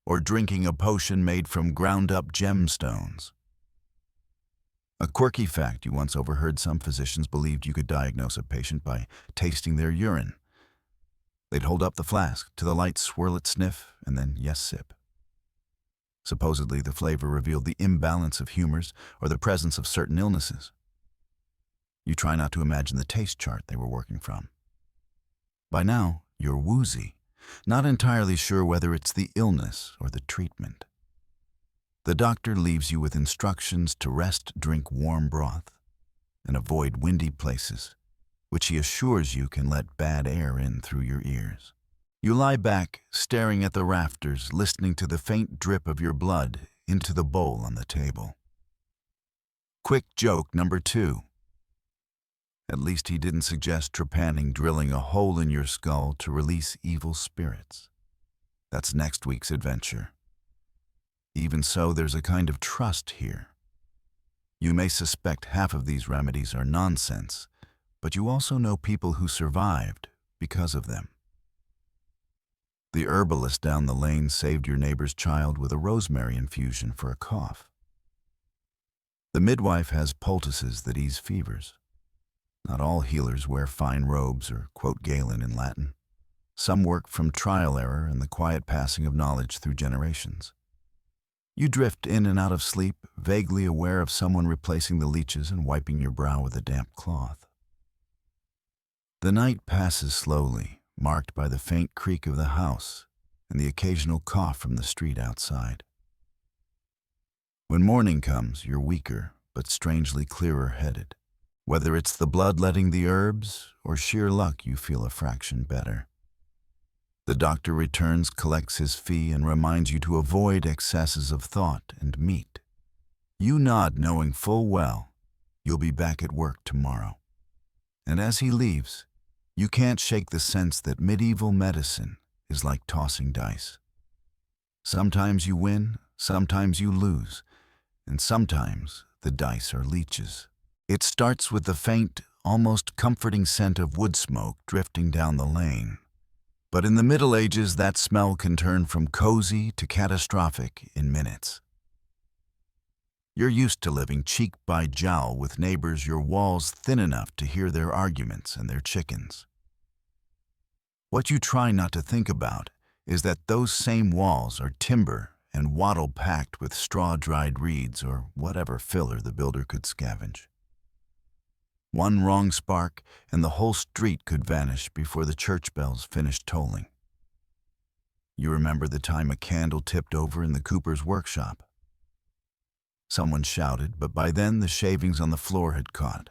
Speaker 1: or drinking a potion made from ground-up gemstones. A quirky fact you once overheard: some physicians believed you could diagnose a patient by tasting their urine. They'd hold up the flask to the light, swirl it, sniff, and then yes, sip. Supposedly, the flavor revealed the imbalance of humors or the presence of certain illnesses. You try not to imagine the taste chart they were working from. By now, you're woozy, not entirely sure whether it's the illness or the treatment. The doctor leaves you with instructions to rest, drink warm broth, and avoid windy places, which he assures you can let bad air in through your ears. You lie back, staring at the rafters, listening to the faint drip of your blood into the bowl on the table. Quick joke number 2. At least he didn't suggest trepanning drilling a hole in your skull to release evil spirits. That's next week's adventure. Even so, there's a kind of trust here. You may suspect half of these remedies are nonsense, but you also know people who survived because of them. The herbalist down the lane saved your neighbor's child with a rosemary infusion for a cough. The midwife has poultices that ease fevers. Not all healers wear fine robes or quote Galen in Latin. Some work from trial error and the quiet passing of knowledge through generations. You drift in and out of sleep, vaguely aware of someone replacing the leeches and wiping your brow with a damp cloth. The night passes slowly, marked by the faint creak of the house and the occasional cough from the street outside. When morning comes, you're weaker, but strangely clearer-headed. Whether it's the bloodletting the herbs or sheer luck, you feel a fraction better. The doctor returns, collects his fee, and reminds you to avoid excesses of thought and meat. You nod, knowing full well you'll be back at work tomorrow. And as he leaves, you can't shake the sense that medieval medicine is like tossing dice. Sometimes you win, sometimes you lose, and sometimes the dice are leeches. It starts with the faint, almost comforting scent of wood smoke drifting down the lane. But in the Middle Ages, that smell can turn from cozy to catastrophic in minutes. You're used to living cheek by jowl with neighbors, your walls thin enough to hear their arguments and their chickens. What you try not to think about is that those same walls are timber and wattle packed with straw-dried reeds or whatever filler the builder could scavenge. One wrong spark, and the whole street could vanish before the church bells finished tolling. You remember the time a candle tipped over in the cooper's workshop. Someone shouted, but by then the shavings on the floor had caught.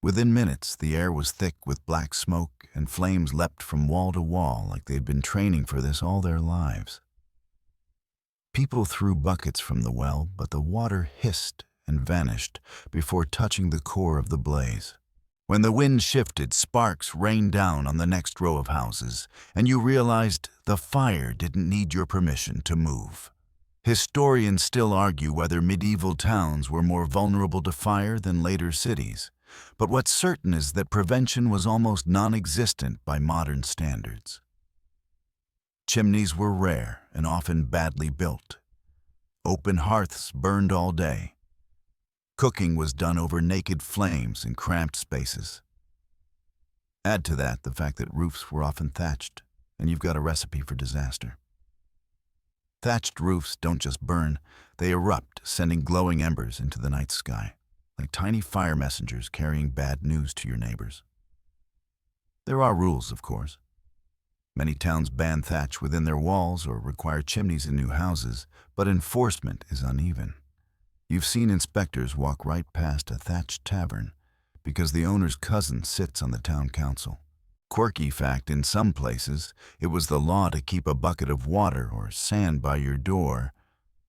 Speaker 1: Within minutes, the air was thick with black smoke, and flames leapt from wall to wall like they'd been training for this all their lives. People threw buckets from the well, but the water hissed and vanished before touching the core of the blaze. When the wind shifted, sparks rained down on the next row of houses, and you realized the fire didn't need your permission to move. Historians still argue whether medieval towns were more vulnerable to fire than later cities, but what's certain is that prevention was almost non-existent by modern standards. Chimneys were rare and often badly built. Open hearths burned all day. Cooking was done over naked flames in cramped spaces. Add to that the fact that roofs were often thatched, and you've got a recipe for disaster. Thatched roofs don't just burn, they erupt, sending glowing embers into the night sky, like tiny fire messengers carrying bad news to your neighbors. There are rules, of course. Many towns ban thatch within their walls or require chimneys in new houses, but enforcement is uneven. You've seen inspectors walk right past a thatched tavern because the owner's cousin sits on the town council. Quirky fact, in some places, it was the law to keep a bucket of water or sand by your door,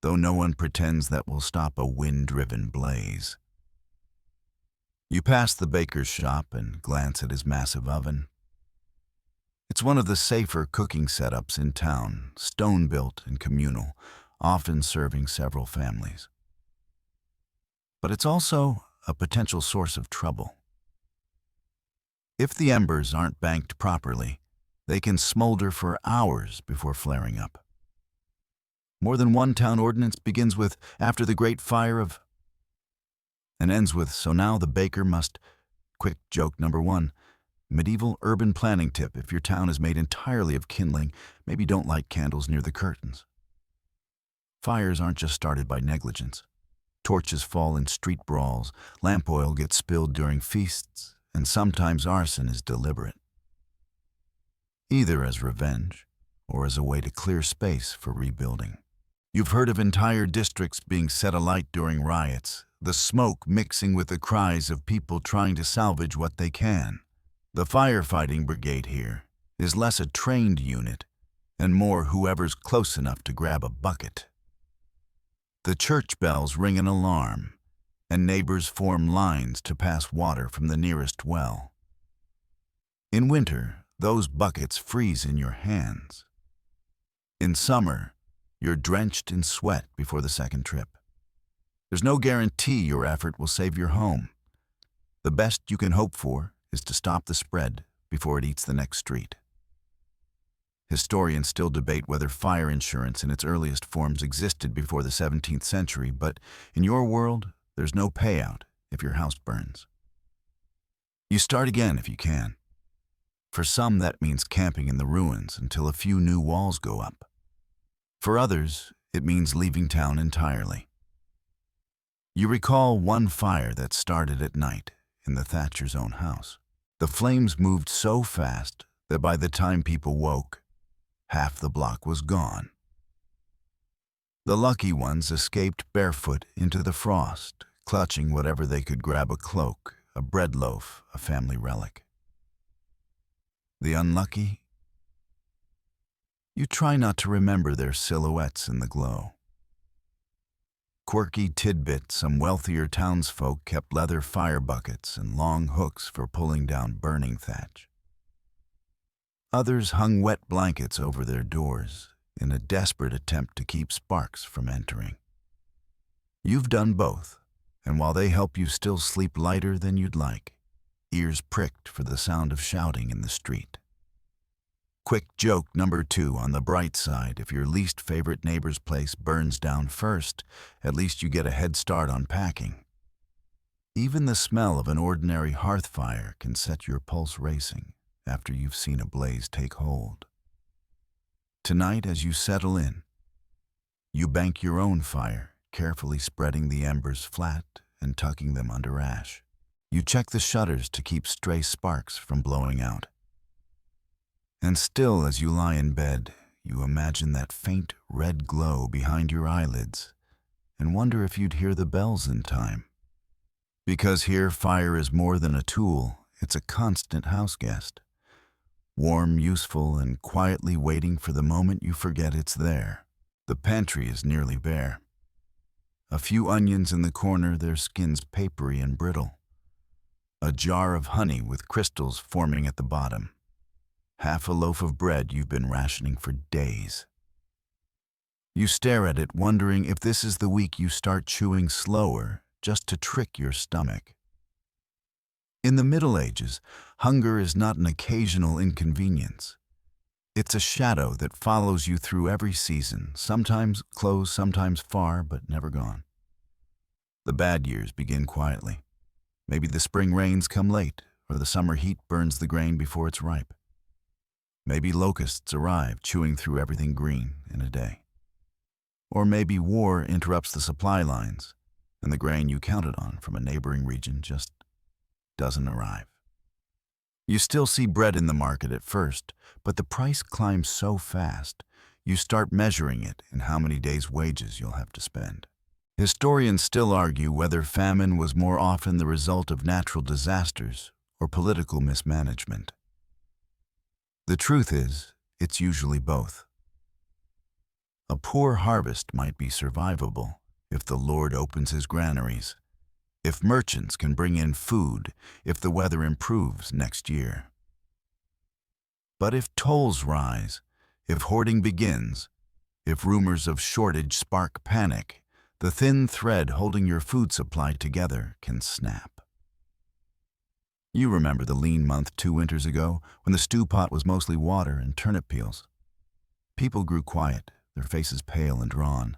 Speaker 1: though no one pretends that will stop a wind-driven blaze. You pass the baker's shop and glance at his massive oven. It's one of the safer cooking setups in town, stone-built and communal, often serving several families. But it's also a potential source of trouble. If the embers aren't banked properly, they can smolder for hours before flaring up. More than one town ordinance begins with "after the great fire of" and ends with "so now the baker must." Quick joke number 1. Medieval urban planning tip: if your town is made entirely of kindling, maybe don't light candles near the curtains. Fires aren't just started by negligence. Torches fall in street brawls, lamp oil gets spilled during feasts, and sometimes arson is deliberate. Either as revenge or as a way to clear space for rebuilding. You've heard of entire districts being set alight during riots, the smoke mixing with the cries of people trying to salvage what they can. The firefighting brigade here is less a trained unit and more whoever's close enough to grab a bucket. The church bells ring an alarm, and neighbors form lines to pass water from the nearest well. In winter, those buckets freeze in your hands. In summer, you're drenched in sweat before the second trip. There's no guarantee your effort will save your home. The best you can hope for is to stop the spread before it eats the next street. Historians still debate whether fire insurance in its earliest forms existed before the 17th century, but in your world, there's no payout if your house burns. You start again if you can. For some, that means camping in the ruins until a few new walls go up. For others, it means leaving town entirely. You recall one fire that started at night in the Thatcher's own house. The flames moved so fast that by the time people woke, half the block was gone. The lucky ones escaped barefoot into the frost, clutching whatever they could grab: a cloak, a bread loaf, a family relic. The unlucky? You try not to remember their silhouettes in the glow. Quirky tidbit: some wealthier townsfolk kept leather fire buckets and long hooks for pulling down burning thatch. Others hung wet blankets over their doors in a desperate attempt to keep sparks from entering. You've done both, and while they help you still sleep lighter than you'd like, ears pricked for the sound of shouting in the street. Quick joke number 2 on the bright side: if your least favorite neighbor's place burns down first, at least you get a head start on packing. Even the smell of an ordinary hearth fire can set your pulse racing after you've seen a blaze take hold. Tonight, as you settle in, you bank your own fire, carefully spreading the embers flat and tucking them under ash. You check the shutters to keep stray sparks from blowing out. And still, as you lie in bed, you imagine that faint red glow behind your eyelids and wonder if you'd hear the bells in time. Because here, fire is more than a tool, it's a constant house guest. Warm, useful, and quietly waiting for the moment you forget it's there. The pantry is nearly bare. A few onions in the corner, their skins papery and brittle. A jar of honey with crystals forming at the bottom. Half a loaf of bread you've been rationing for days. You stare at it, wondering if this is the week you start chewing slower just to trick your stomach. In the Middle Ages, hunger is not an occasional inconvenience. It's a shadow that follows you through every season, sometimes close, sometimes far, but never gone. The bad years begin quietly. Maybe the spring rains come late, or the summer heat burns the grain before it's ripe. Maybe locusts arrive, chewing through everything green in a day. Or maybe war interrupts the supply lines, and the grain you counted on from a neighboring region just doesn't arrive. You still see bread in the market at first, but the price climbs so fast, you start measuring it in how many days' wages you'll have to spend. Historians still argue whether famine was more often the result of natural disasters or political mismanagement. The truth is, it's usually both. A poor harvest might be survivable if the Lord opens his granaries, if merchants can bring in food, if the weather improves next year. But if tolls rise, if hoarding begins, if rumors of shortage spark panic, the thin thread holding your food supply together can snap. You remember the lean month 2 winters ago when the stew pot was mostly water and turnip peels. People grew quiet, their faces pale and drawn.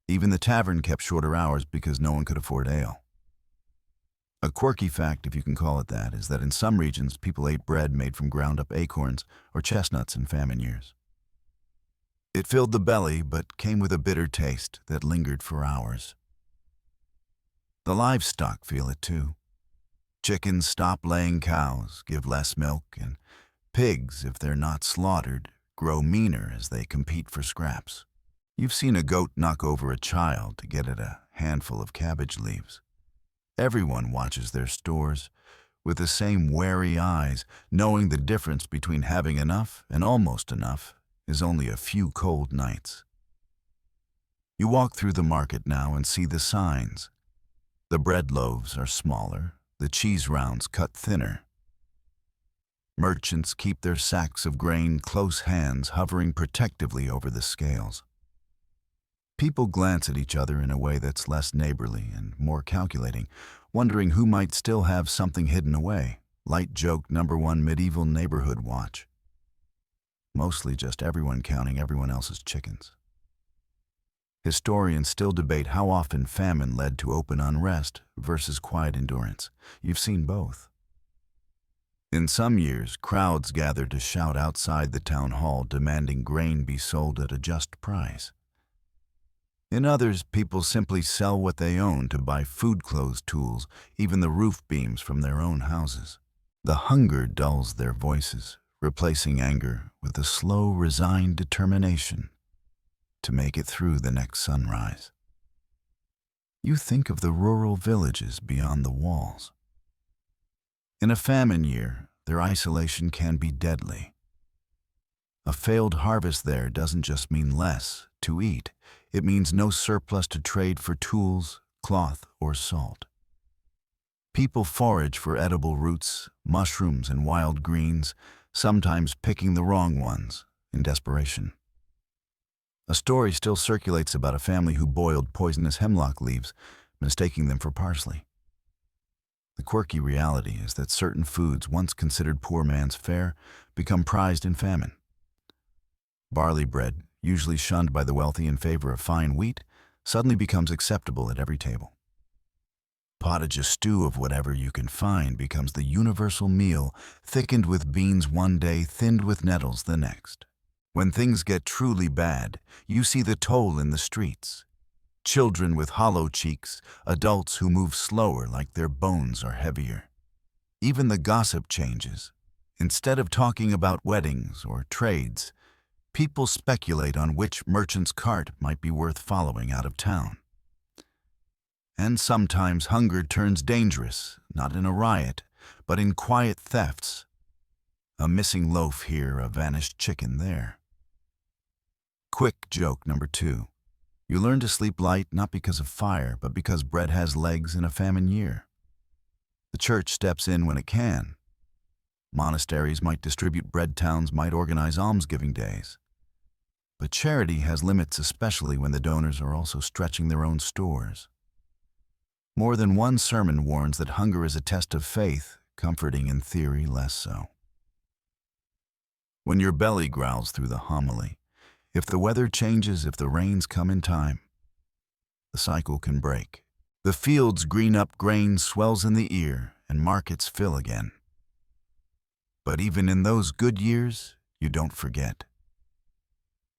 Speaker 1: Even the tavern kept shorter hours because no one could afford ale. A quirky fact, if you can call it that, is that in some regions people ate bread made from ground-up acorns or chestnuts in famine years. It filled the belly, but came with a bitter taste that lingered for hours. The livestock feel it too. Chickens stop laying cows, give less milk, and pigs, if they're not slaughtered, grow meaner as they compete for scraps. You've seen a goat knock over a child to get at a handful of cabbage leaves. Everyone watches their stores with the same wary eyes, knowing the difference between having enough and almost enough is only a few cold nights. You walk through the market now and see the signs. The bread loaves are smaller, the cheese rounds cut thinner. Merchants keep their sacks of grain close hands, hovering protectively over the scales. People glance at each other in a way that's less neighborly and more calculating, wondering who might still have something hidden away. Light joke #1 medieval neighborhood watch. Mostly just everyone counting everyone else's chickens. Historians still debate how often famine led to open unrest versus quiet endurance. You've seen both. In some years, crowds gathered to shout outside the town hall demanding grain be sold at a just price. In others, people simply sell what they own to buy food, clothes, tools, even the roof beams from their own houses. The hunger dulls their voices, replacing anger with a slow, resigned determination to make it through the next sunrise. You think of the rural villages beyond the walls. In a famine year, their isolation can be deadly. A failed harvest there doesn't just mean less to eat. It means no surplus to trade for tools, cloth, or salt. People forage for edible roots, mushrooms, and wild greens, sometimes picking the wrong ones in desperation. A story still circulates about a family who boiled poisonous hemlock leaves, mistaking them for parsley. The quirky reality is that certain foods once considered poor man's fare become prized in famine. Barley bread, usually shunned by the wealthy in favor of fine wheat, suddenly becomes acceptable at every table. Pottage, a stew of whatever you can find, becomes the universal meal, thickened with beans one day, thinned with nettles the next. When things get truly bad, you see the toll in the streets. Children with hollow cheeks, adults who move slower like their bones are heavier. Even the gossip changes. Instead of talking about weddings or trades, people speculate on which merchant's cart might be worth following out of town. And sometimes hunger turns dangerous, not in a riot, but in quiet thefts. A missing loaf here, a vanished chicken there. Quick joke number 2. You learn to sleep light not because of fire, but because bread has legs in a famine year. The church steps in when it can. Monasteries might distribute bread, towns might organize almsgiving days. But charity has limits, especially when the donors are also stretching their own stores. More than one sermon warns that hunger is a test of faith, comforting in theory, less so. When your belly growls through the homily, if the weather changes, if the rains come in time, the cycle can break. The fields green up, grain swells in the ear, and markets fill again. But even in those good years, you don't forget.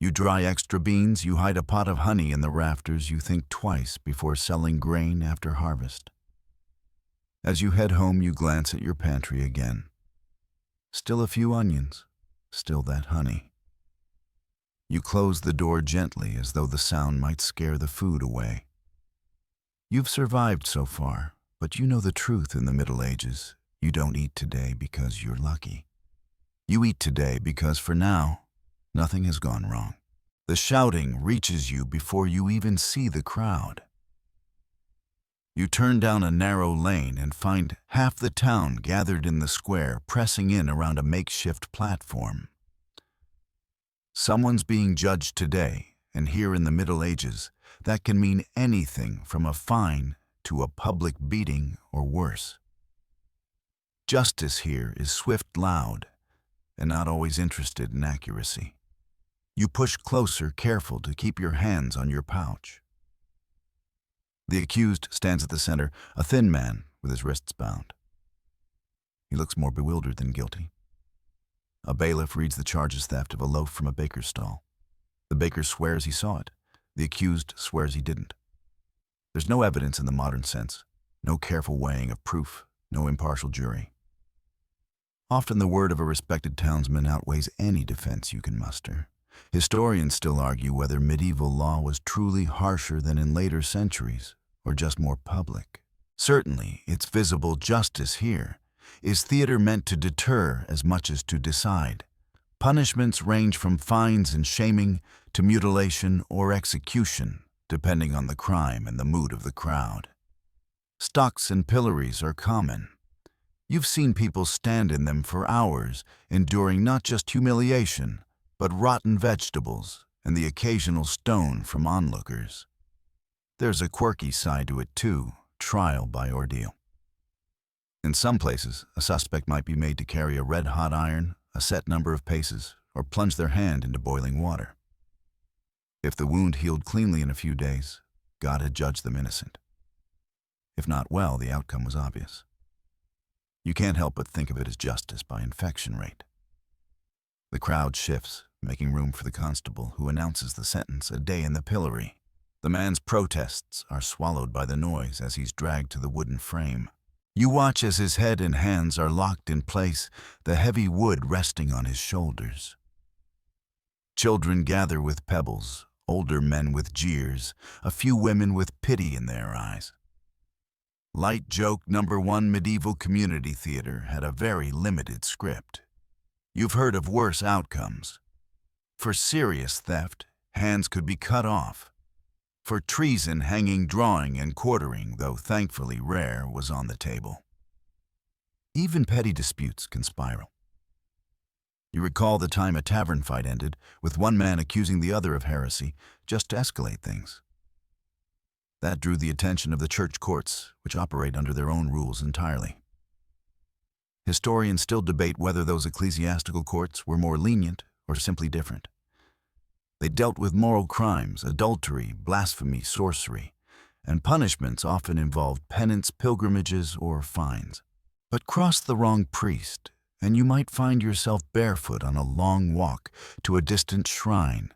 Speaker 1: You dry extra beans, you hide a pot of honey in the rafters, you think twice before selling grain after harvest. As you head home, you glance at your pantry again. Still a few onions, still that honey. You close the door gently as though the sound might scare the food away. You've survived so far, but you know the truth in the Middle Ages. You don't eat today because you're lucky. You eat today because for now, nothing has gone wrong. The shouting reaches you before you even see the crowd. You turn down a narrow lane and find half the town gathered in the square, pressing in around a makeshift platform. Someone's being judged today, and here in the Middle Ages, that can mean anything from a fine to a public beating or worse. Justice here is swift, loud, and not always interested in accuracy. You push closer, careful to keep your hands on your pouch. The accused stands at the center, a thin man with his wrists bound. He looks more bewildered than guilty. A bailiff reads the charge as theft of a loaf from a baker's stall. The baker swears he saw it. The accused swears he didn't. There's no evidence in the modern sense, no careful weighing of proof, no impartial jury. Often the word of a respected townsman outweighs any defense you can muster. Historians still argue whether medieval law was truly harsher than in later centuries, or just more public. Certainly, it's visible justice here. Is theater meant to deter as much as to decide? Punishments range from fines and shaming to mutilation or execution, depending on the crime and the mood of the crowd. Stocks and pillories are common. You've seen people stand in them for hours, enduring not just humiliation, but rotten vegetables and the occasional stone from onlookers. There's a quirky side to it too, trial by ordeal. In some places, a suspect might be made to carry a red-hot iron, a set number of paces, or plunge their hand into boiling water. If the wound healed cleanly in a few days, God had judged them innocent. If not well, the outcome was obvious. You can't help but think of it as justice by infection rate. The crowd shifts, making room for the constable, who announces the sentence, a day in the pillory. The man's protests are swallowed by the noise as he's dragged to the wooden frame. You watch as his head and hands are locked in place, the heavy wood resting on his shoulders. Children gather with pebbles, older men with jeers, a few women with pity in their eyes. Light joke number 1, medieval community theater had a very limited script. You've heard of worse outcomes. For serious theft, hands could be cut off. For treason, hanging, drawing, and quartering, though thankfully rare, was on the table. Even petty disputes can spiral. You recall the time a tavern fight ended, with one man accusing the other of heresy, just to escalate things. That drew the attention of the church courts, which operate under their own rules entirely. Historians still debate whether those ecclesiastical courts were more lenient or simply different. They dealt with moral crimes, adultery, blasphemy, sorcery, and punishments often involved penance, pilgrimages, or fines. But cross the wrong priest, and you might find yourself barefoot on a long walk to a distant shrine,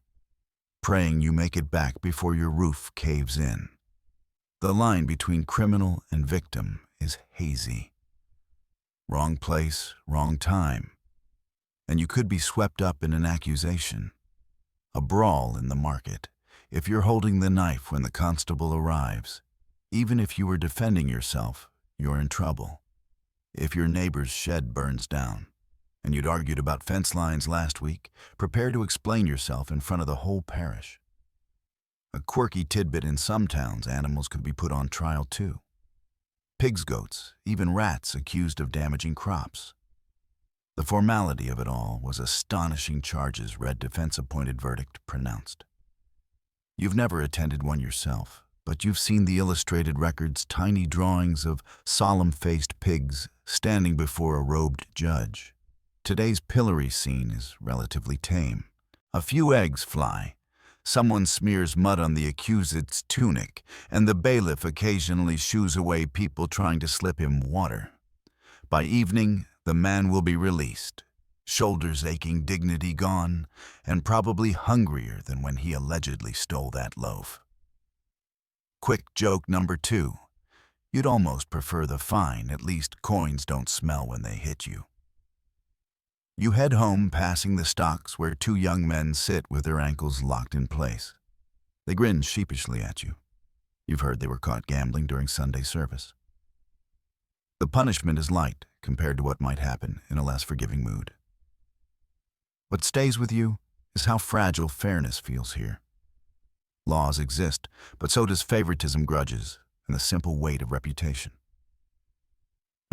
Speaker 1: praying you make it back before your roof caves in. The line between criminal and victim is hazy. Wrong place, wrong time, and you could be swept up in an accusation. A brawl in the market, if you're holding the knife when the constable arrives. Even if you were defending yourself, you're in trouble. If your neighbor's shed burns down, and you'd argued about fence lines last week, prepare to explain yourself in front of the whole parish. A quirky tidbit: in some towns, animals could be put on trial too. Pigs, goats, even rats accused of damaging crops. The formality of it all was astonishing. Charges read, defense-appointed, verdict pronounced. You've never attended one yourself, but you've seen the illustrated records, tiny drawings of solemn-faced pigs standing before a robed judge. Today's pillory scene is relatively tame. A few eggs fly, someone smears mud on the accused's tunic, and the bailiff occasionally shoos away people trying to slip him water. By evening, the man will be released, shoulders aching, dignity gone, and probably hungrier than when he allegedly stole that loaf. Quick joke number 2. You'd almost prefer the fine, at least coins don't smell when they hit you. You head home, passing the stocks where 2 young men sit with their ankles locked in place. They grin sheepishly at you. You've heard they were caught gambling during Sunday service. The punishment is light compared to what might happen in a less forgiving mood. What stays with you is how fragile fairness feels here. Laws exist, but so does favoritism, grudges, and the simple weight of reputation.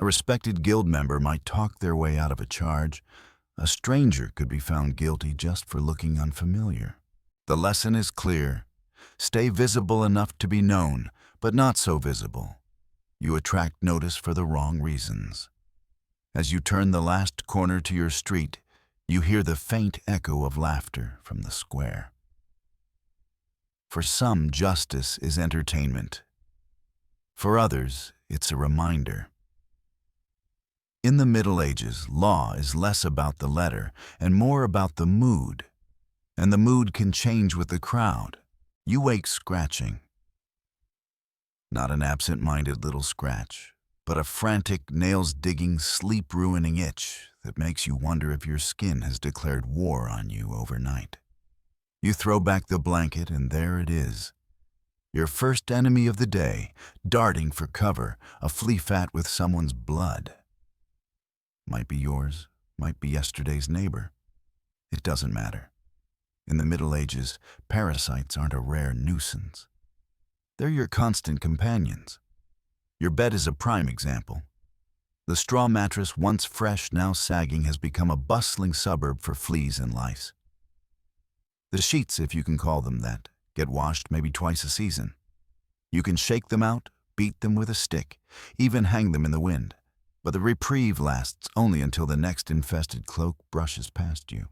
Speaker 1: A respected guild member might talk their way out of a charge. A stranger could be found guilty just for looking unfamiliar. The lesson is clear. Stay visible enough to be known, but not so visible. You attract notice for the wrong reasons. As you turn the last corner to your street, you hear the faint echo of laughter from the square. For some, justice is entertainment. For others, it's a reminder. In the Middle Ages, law is less about the letter and more about the mood. And the mood can change with the crowd. You wake scratching. Not an absent-minded little scratch, but a frantic, nails-digging, sleep-ruining itch that makes you wonder if your skin has declared war on you overnight. You throw back the blanket, and there it is. Your first enemy of the day, darting for cover, a flea fat with someone's blood. Might be yours, might be yesterday's neighbor. It doesn't matter. In the Middle Ages, parasites aren't a rare nuisance. They're your constant companions. Your bed is a prime example. The straw mattress, once fresh, now sagging, has become a bustling suburb for fleas and lice. The sheets, if you can call them that, get washed maybe twice a season. You can shake them out, beat them with a stick, even hang them in the wind. But the reprieve lasts only until the next infested cloak brushes past you.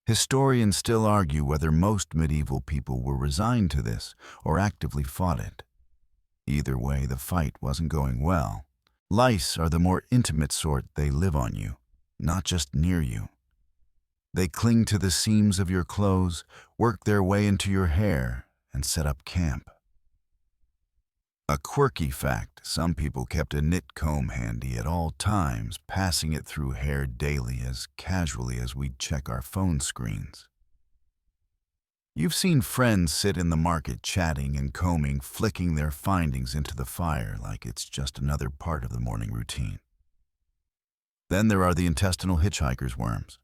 Speaker 1: Historians still argue whether most medieval people were resigned to this or actively fought it. Either way, the fight wasn't going well. Lice are the more intimate sort. They live on you, not just near you. They cling to the seams of your clothes, work their way into your hair, and set up camp. A quirky fact: some people kept a knit comb handy at all times, passing it through hair daily as casually as we'd check our phone screens. You've seen friends sit in the market chatting and combing, flicking their findings into the fire like it's just another part of the morning routine. Then there are the intestinal hitchhiker's worms.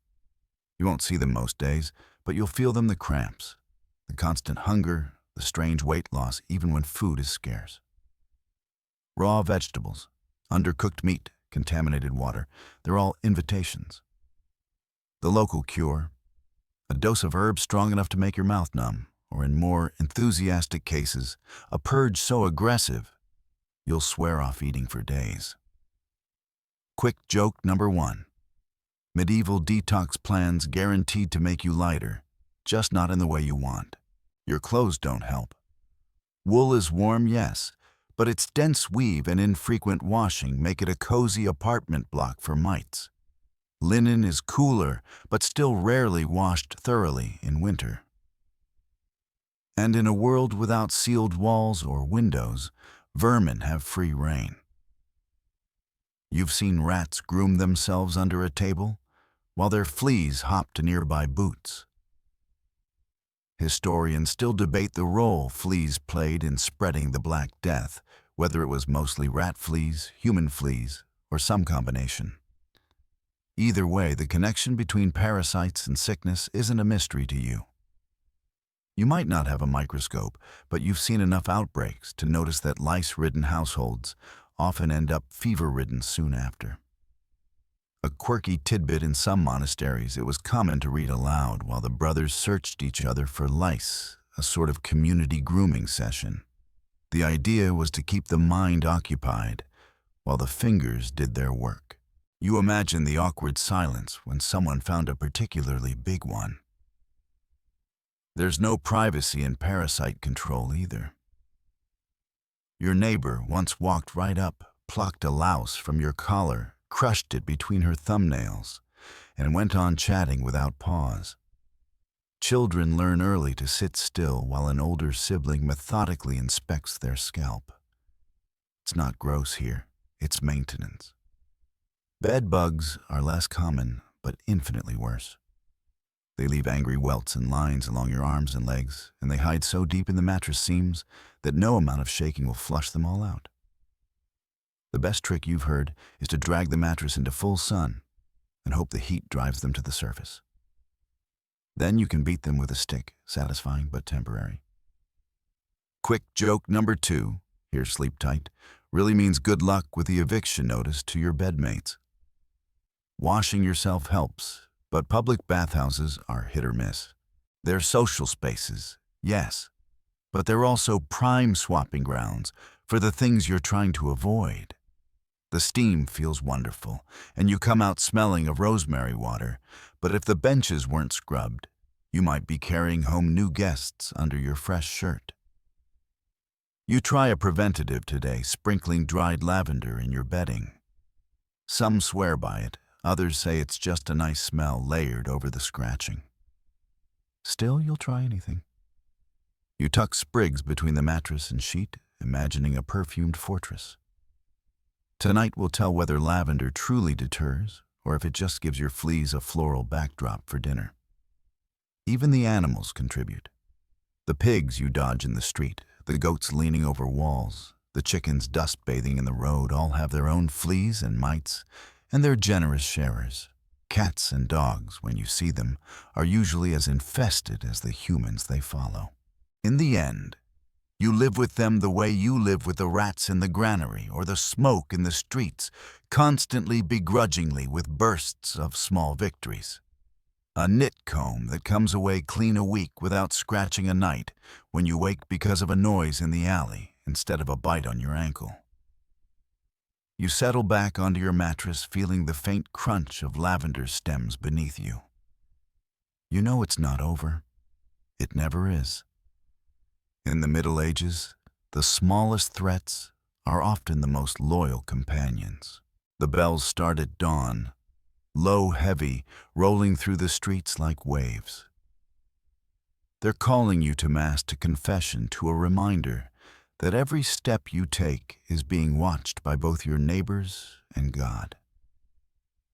Speaker 1: You won't see them most days, but you'll feel them: the cramps, the constant hunger, the strange weight loss even when food is scarce. Raw vegetables, undercooked meat, contaminated water, they're all invitations. The local cure: a dose of herbs strong enough to make your mouth numb, or in more enthusiastic cases, a purge so aggressive, you'll swear off eating for days. Quick joke number 1. Medieval detox plans guaranteed to make you lighter, just not in the way you want. Your clothes don't help. Wool is warm, yes, but its dense weave and infrequent washing make it a cozy apartment block for mites. Linen is cooler, but still rarely washed thoroughly in winter. And in a world without sealed walls or windows, vermin have free rein. You've seen rats groom themselves under a table, while their fleas hop to nearby boots. Historians still debate the role fleas played in spreading the Black Death, whether it was mostly rat fleas, human fleas, or some combination. Either way, the connection between parasites and sickness isn't a mystery to you. You might not have a microscope, but you've seen enough outbreaks to notice that lice-ridden households often end up fever-ridden soon after. A quirky tidbit: in some monasteries, it was common to read aloud while the brothers searched each other for lice, a sort of community grooming session. The idea was to keep the mind occupied while the fingers did their work. You imagine the awkward silence when someone found a particularly big one. There's no privacy in parasite control either. Your neighbor once walked right up, plucked a louse from your collar, crushed it between her thumbnails, and went on chatting without pause. Children learn early to sit still while an older sibling methodically inspects their scalp. It's not gross here, it's maintenance. Bed bugs are less common, but infinitely worse. They leave angry welts and lines along your arms and legs, and they hide so deep in the mattress seams that no amount of shaking will flush them all out. The best trick you've heard is to drag the mattress into full sun and hope the heat drives them to the surface. Then you can beat them with a stick, satisfying but temporary. Quick joke number 2, here sleep tight, really means good luck with the eviction notice to your bedmates. Washing yourself helps, but public bathhouses are hit or miss. They're social spaces, yes, but they're also prime swapping grounds for the things you're trying to avoid. The steam feels wonderful, and you come out smelling of rosemary water, but if the benches weren't scrubbed, you might be carrying home new guests under your fresh shirt. You try a preventative today, sprinkling dried lavender in your bedding. Some swear by it, others say it's just a nice smell layered over the scratching. Still, you'll try anything. You tuck sprigs between the mattress and sheet, imagining a perfumed fortress. Tonight will tell whether lavender truly deters, or if it just gives your fleas a floral backdrop for dinner. Even the animals contribute. The pigs you dodge in the street, the goats leaning over walls, the chickens dust bathing in the road all have their own fleas and mites, and they're generous sharers. Cats and dogs, when you see them, are usually as infested as the humans they follow. In the end, you live with them the way you live with the rats in the granary or the smoke in the streets, constantly begrudgingly with bursts of small victories. A knit comb that comes away clean a week without scratching a night when you wake because of a noise in the alley instead of a bite on your ankle. You settle back onto your mattress feeling the faint crunch of lavender stems beneath you. You know it's not over. It never is. In the Middle Ages, the smallest threats are often the most loyal companions. The bells start at dawn, low, heavy, rolling through the streets like waves. They're calling you to Mass, to confession, to a reminder that every step you take is being watched by both your neighbors and God.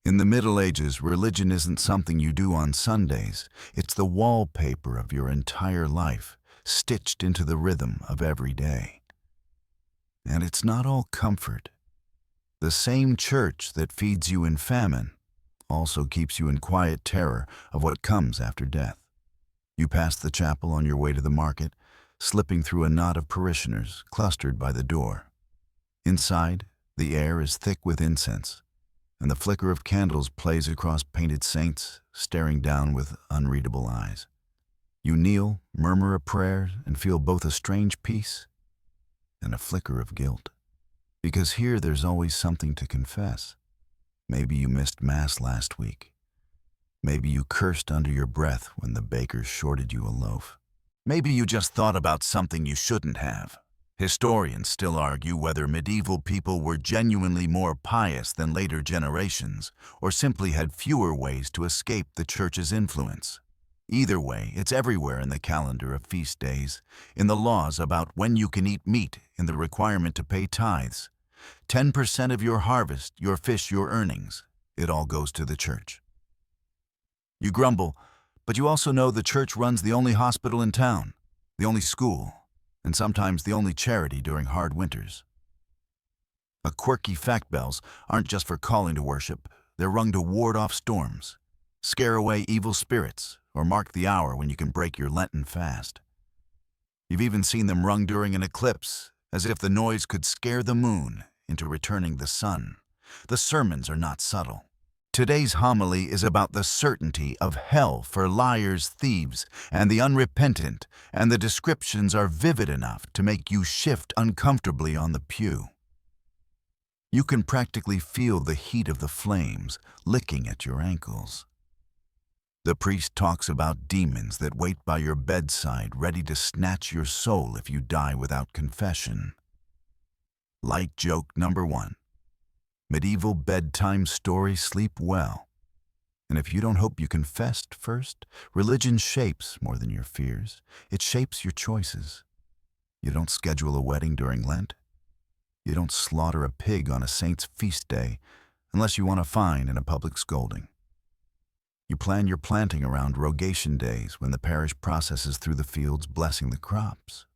Speaker 1: In the Middle Ages, religion isn't something you do on Sundays. It's the wallpaper of your entire life, stitched into the rhythm of every day. And it's not all comfort. The same church that feeds you in famine also keeps you in quiet terror of what comes after death. You pass the chapel on your way to the market, slipping through a knot of parishioners clustered by the door. Inside, the air is thick with incense, and the flicker of candles plays across painted saints staring down with unreadable eyes. You kneel, murmur a prayer, and feel both a strange peace and a flicker of guilt. Because here there's always something to confess. Maybe you missed Mass last week. Maybe you cursed under your breath when the baker shorted you a loaf. Maybe you just thought about something you shouldn't have. Historians still argue whether medieval people were genuinely more pious than later generations, or simply had fewer ways to escape the church's influence. Either way, it's everywhere in the calendar of feast days, in the laws about when you can eat meat, in the requirement to pay tithes. 10% of your harvest, your fish, your earnings, it all goes to the church. You grumble, but you also know the church runs the only hospital in town, the only school, and sometimes the only charity during hard winters. A quirky fact: bells aren't just for calling to worship, They're rung to ward off storms, scare away evil spirits, or mark the hour when you can break your Lenten fast. You've even seen them rung during an eclipse, as if the noise could scare the moon into returning the sun. The sermons are not subtle. Today's homily is about the certainty of hell for liars, thieves, and the unrepentant, and the descriptions are vivid enough to make you shift uncomfortably on the pew. You can practically feel the heat of the flames licking at your ankles. The priest talks about demons that wait by your bedside, ready to snatch your soul if you die without confession. Light joke number 1. Medieval bedtime stories sleep well. And if you don't hope you confessed first, religion shapes more than your fears. It shapes your choices. You don't schedule a wedding during Lent. You don't slaughter a pig on a saint's feast day unless you want a fine and a public scolding. You plan your planting around rogation days when the parish processes through the fields blessing the crops.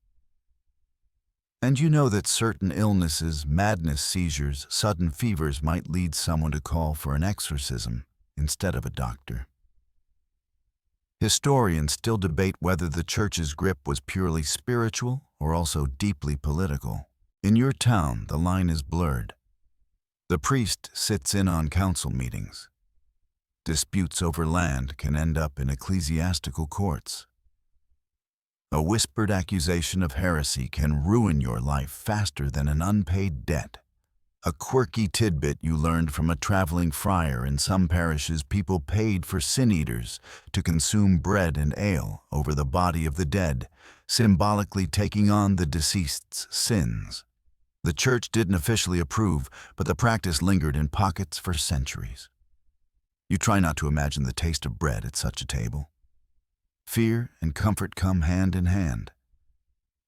Speaker 1: And you know that certain illnesses, madness, seizures, sudden fevers might lead someone to call for an exorcism instead of a doctor. Historians still debate whether the church's grip was purely spiritual or also deeply political. In your town, the line is blurred. The priest sits in on council meetings. Disputes over land can end up in ecclesiastical courts. A whispered accusation of heresy can ruin your life faster than an unpaid debt. A quirky tidbit you learned from a traveling friar: in some parishes, people paid for sin-eaters to consume bread and ale over the body of the dead, symbolically taking on the deceased's sins. The church didn't officially approve, but the practice lingered in pockets for centuries. You try not to imagine the taste of bread at such a table. Fear and comfort come hand in hand.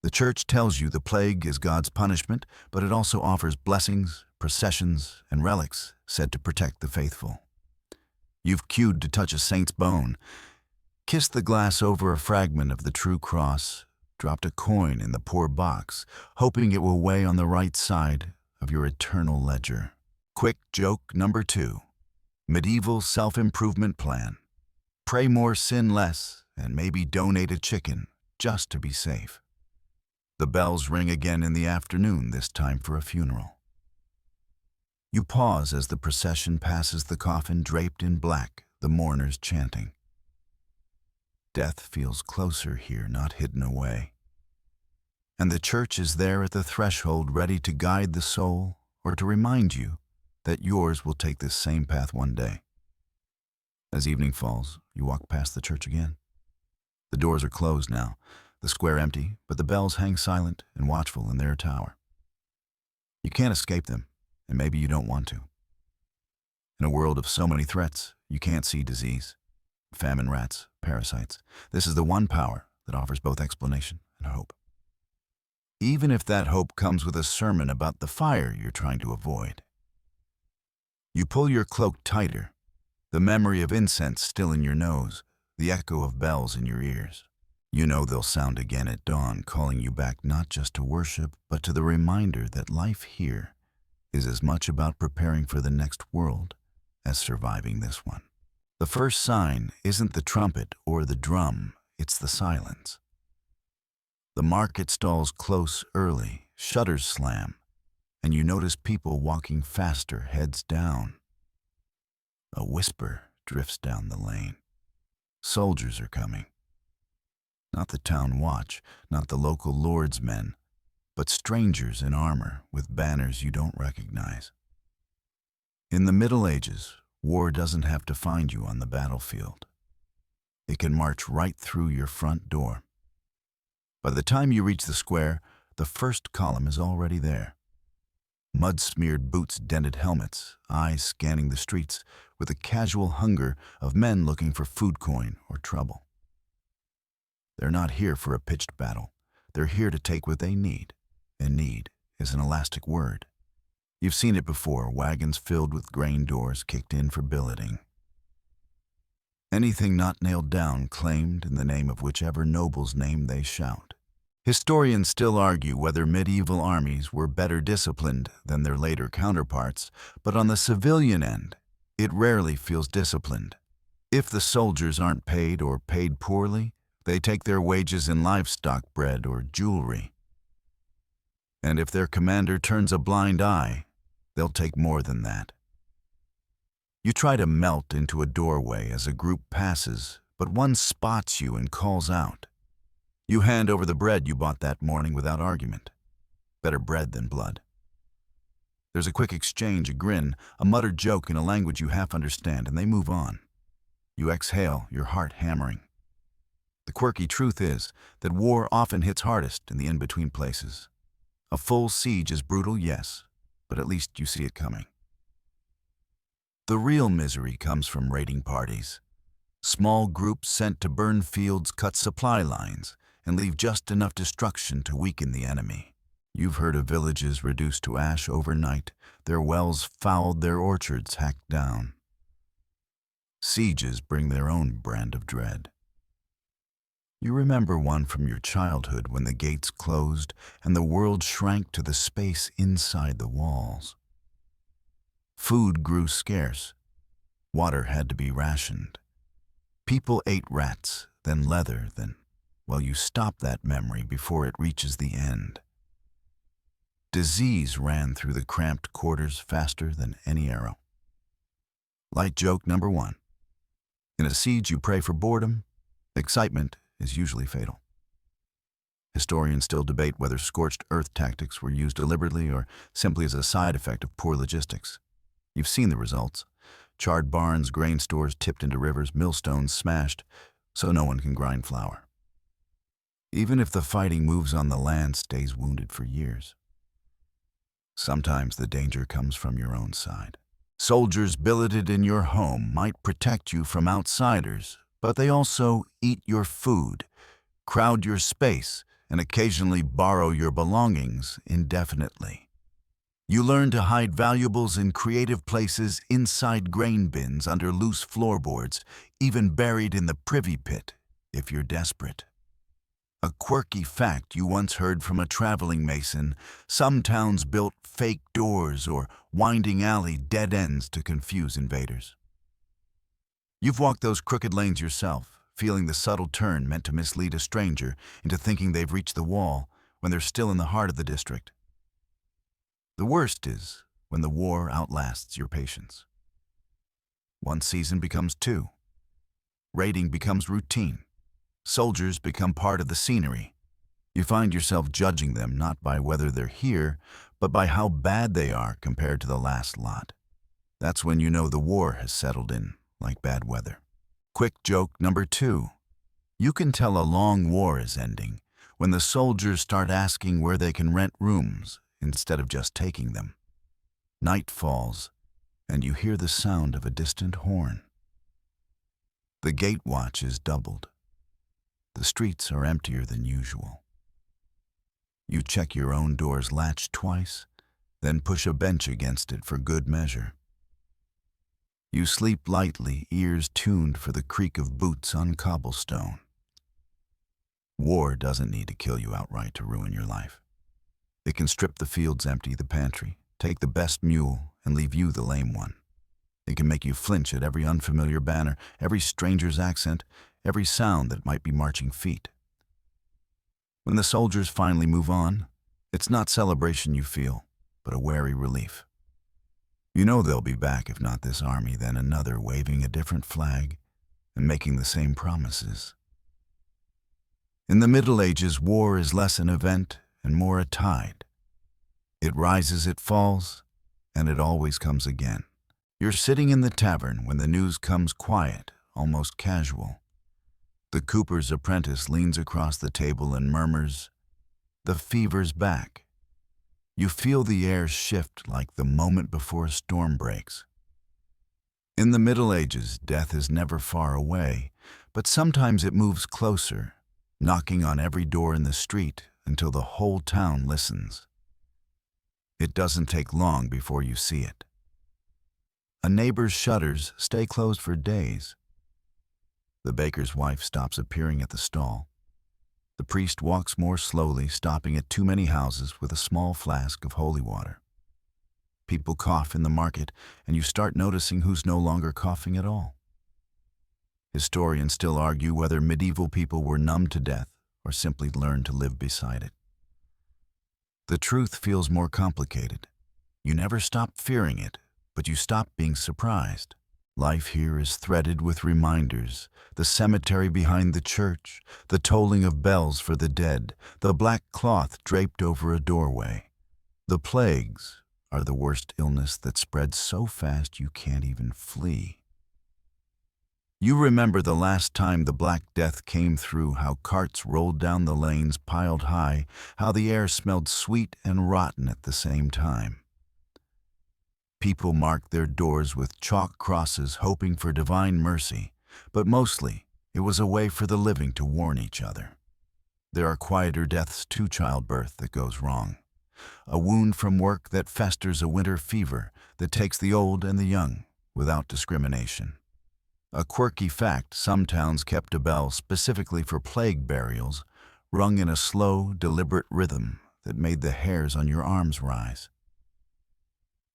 Speaker 1: The church tells you the plague is God's punishment, but it also offers blessings, processions, and relics said to protect the faithful. You've queued to touch a saint's bone, kissed the glass over a fragment of the true cross, dropped a coin in the poor box, hoping it will weigh on the right side of your eternal ledger. Quick joke number 2. Medieval self-improvement plan. Pray more, sin less, and maybe donate a chicken, just to be safe. The bells ring again in the afternoon, this time for a funeral. You pause as the procession passes the coffin draped in black, the mourners chanting. Death feels closer here, not hidden away. And the church is there at the threshold, ready to guide the soul or to remind you that yours will take this same path one day. As evening falls, you walk past the church again. The doors are closed now, the square empty, but the bells hang silent and watchful in their tower. You can't escape them, and maybe you don't want to. In a world of so many threats, you can't see disease, famine, rats, parasites. This is the one power that offers both explanation and hope. Even if that hope comes with a sermon about the fire you're trying to avoid. You pull your cloak tighter, the memory of incense still in your nose, the echo of bells in your ears. You know they'll sound again at dawn, calling you back not just to worship, but to the reminder that life here is as much about preparing for the next world as surviving this one. The first sign isn't the trumpet or the drum, it's the silence. The market stalls close early, shutters slam, and you notice people walking faster, heads down. A whisper drifts down the lane. Soldiers are coming. Not the town watch, not the local lord's men, but strangers in armor with banners you don't recognize. In the Middle Ages, war doesn't have to find you on the battlefield. It can march right through your front door. By the time you reach the square, the first column is already there. Mud-smeared boots, dented helmets, eyes scanning the streets with the casual hunger of men looking for food coin or trouble. They're not here for a pitched battle. They're here to take what they need. And need is an elastic word. You've seen it before, wagons filled with grain doors kicked in for billeting. Anything not nailed down claimed in the name of whichever noble's name they shout. Historians still argue whether medieval armies were better disciplined than their later counterparts, but on the civilian end, It rarely feels disciplined. If the soldiers aren't paid or paid poorly, they take their wages in livestock bread or jewelry. And if their commander turns a blind eye, they'll take more than that. You try to melt into a doorway as a group passes, but one spots you and calls out. You hand over the bread you bought that morning without argument. Better bread than blood. There's a quick exchange, a grin, a muttered joke in a language you half understand, and they move on. You exhale, your heart hammering. The quirky truth is that war often hits hardest in the in-between places. A full siege is brutal, yes, but at least you see it coming. The real misery comes from raiding parties. Small groups sent to burn fields, cut supply lines, and leave just enough destruction to weaken the enemy. You've heard of villages reduced to ash overnight, their wells fouled, their orchards hacked down. Sieges bring their own brand of dread. You remember one from your childhood when the gates closed and the world shrank to the space inside the walls. Food grew scarce. Water had to be rationed. People ate rats, then leather, well, you stop that memory before it reaches the end. Disease ran through the cramped quarters faster than any arrow. Light joke number 1. In a siege, you pray for boredom. Excitement is usually fatal. Historians still debate whether scorched earth tactics were used deliberately or simply as a side effect of poor logistics. You've seen the results. Charred barns, grain stores tipped into rivers, millstones smashed, so no one can grind flour. Even if the fighting moves on the land, stays wounded for years. Sometimes the danger comes from your own side. Soldiers billeted in your home might protect you from outsiders, but they also eat your food, crowd your space, and occasionally borrow your belongings indefinitely. You learn to hide valuables in creative places inside grain bins, under loose floorboards, even buried in the privy pit if you're desperate. A quirky fact you once heard from a traveling mason: some towns built fake doors or winding alley dead ends to confuse invaders. You've walked those crooked lanes yourself, feeling the subtle turn meant to mislead a stranger into thinking they've reached the wall when they're still in the heart of the district. The worst is when the war outlasts your patience. One season becomes 2. Raiding becomes routine. Soldiers become part of the scenery. You find yourself judging them not by whether they're here, but by how bad they are compared to the last lot. That's when you know the war has settled in, like bad weather. Quick joke number 2. You can tell a long war is ending when the soldiers start asking where they can rent rooms instead of just taking them. Night falls, and you hear the sound of a distant horn. The gate watch is doubled. The streets are emptier than usual. You check your own door's latch twice, then push a bench against it for good measure. You sleep lightly, ears tuned for the creak of boots on cobblestone. War doesn't need to kill you outright to ruin your life. It can strip the fields empty, the pantry, take the best mule, and leave you the lame one. It can make you flinch at every unfamiliar banner, every stranger's accent, every sound that might be marching feet. When the soldiers finally move on, it's not celebration you feel, but a wary relief. You know they'll be back, if not this army, then another, waving a different flag and making the same promises. In the Middle Ages, war is less an event and more a tide. It rises, it falls, and it always comes again. You're sitting in the tavern when the news comes, quiet, almost casual. The cooper's apprentice leans across the table and murmurs, "The fever's back." You feel the air shift like the moment before a storm breaks. In the Middle Ages, death is never far away, but sometimes it moves closer, knocking on every door in the street until the whole town listens. It doesn't take long before you see it. A neighbor's shutters stay closed for days. The baker's wife stops appearing at the stall. The priest walks more slowly, stopping at too many houses with a small flask of holy water. People cough in the market, and you start noticing who's no longer coughing at all. Historians still argue whether medieval people were numb to death or simply learned to live beside it. The truth feels more complicated. You never stop fearing it, but you stop being surprised. Life here is threaded with reminders: the cemetery behind the church, the tolling of bells for the dead, the black cloth draped over a doorway. The plagues are the worst illness that spreads so fast you can't even flee. You remember the last time the Black Death came through, how carts rolled down the lanes piled high, how the air smelled sweet and rotten at the same time. People marked their doors with chalk crosses, hoping for divine mercy, but mostly it was a way for the living to warn each other. There are quieter deaths too: childbirth that goes wrong, a wound from work that festers, a winter fever that takes the old and the young without discrimination. A quirky fact: some towns kept a bell specifically for plague burials, rung in a slow, deliberate rhythm that made the hairs on your arms rise.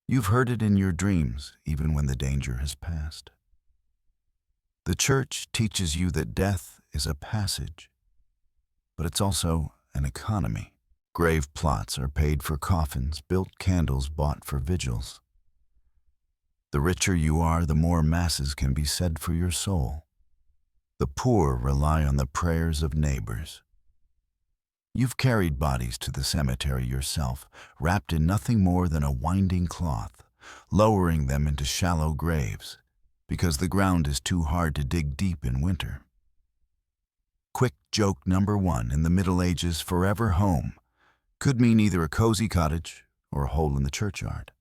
Speaker 1: You've heard it in your dreams, even when the danger has passed. The church teaches you that death is a passage, but it's also an economy. Grave plots are paid for coffins, built candles bought for vigils. The richer you are, the more masses can be said for your soul. The poor rely on the prayers of neighbors. You've carried bodies to the cemetery yourself, wrapped in nothing more than a winding cloth, lowering them into shallow graves, because the ground is too hard to dig deep in winter. Quick joke number 1: in the Middle Ages, forever home could mean either a cozy cottage or a hole in the churchyard.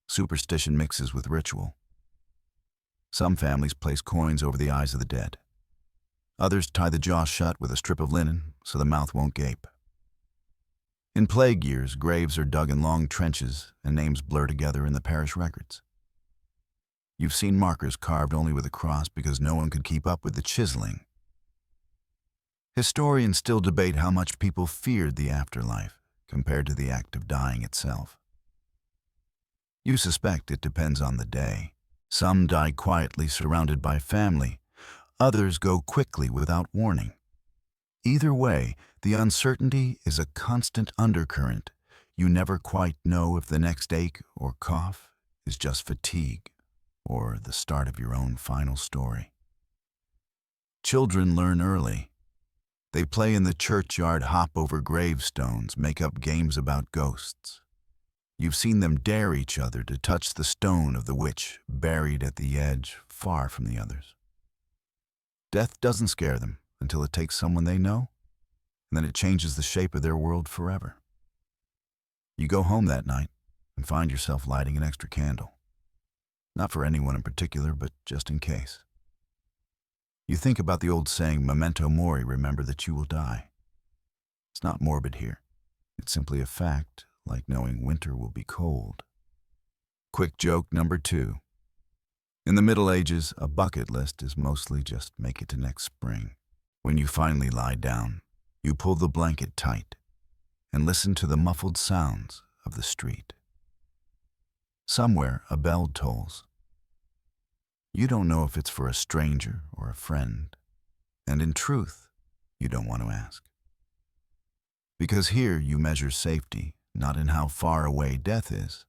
Speaker 1: Superstition mixes with ritual. Some families place coins over the eyes of the dead. Others tie the jaw shut with a strip of linen so the mouth won't gape. In plague years, graves are dug in long trenches and names blur together in the parish records. You've seen markers carved only with a cross because no one could keep up with the chiseling. Historians still debate how much people feared the afterlife compared to the act of dying itself. You suspect it depends on the day. Some die quietly, surrounded by family. Others go quickly without warning. Either way, the uncertainty is a constant undercurrent. You never quite know if the next ache or cough is just fatigue or the start of your own final story. Children learn early. They play in the churchyard, hop over gravestones, make up games about ghosts. You've seen them dare each other to touch the stone of the witch buried at the edge, far from the others. Death doesn't scare them until it takes someone they know, and then it changes the shape of their world forever. You go home that night and find yourself lighting an extra candle. Not for anyone in particular, but just in case. You think about the old saying, memento mori, remember that you will die. It's not morbid here. It's simply a fact, like knowing winter will be cold. Quick joke number 2. In the Middle Ages, a bucket list is mostly just make it to next spring. When you finally lie down, you pull the blanket tight and listen to the muffled sounds of the street. Somewhere a bell tolls. You don't know if it's for a stranger or a friend, and in truth, you don't want to ask. Because here you measure safety not in how far away death is,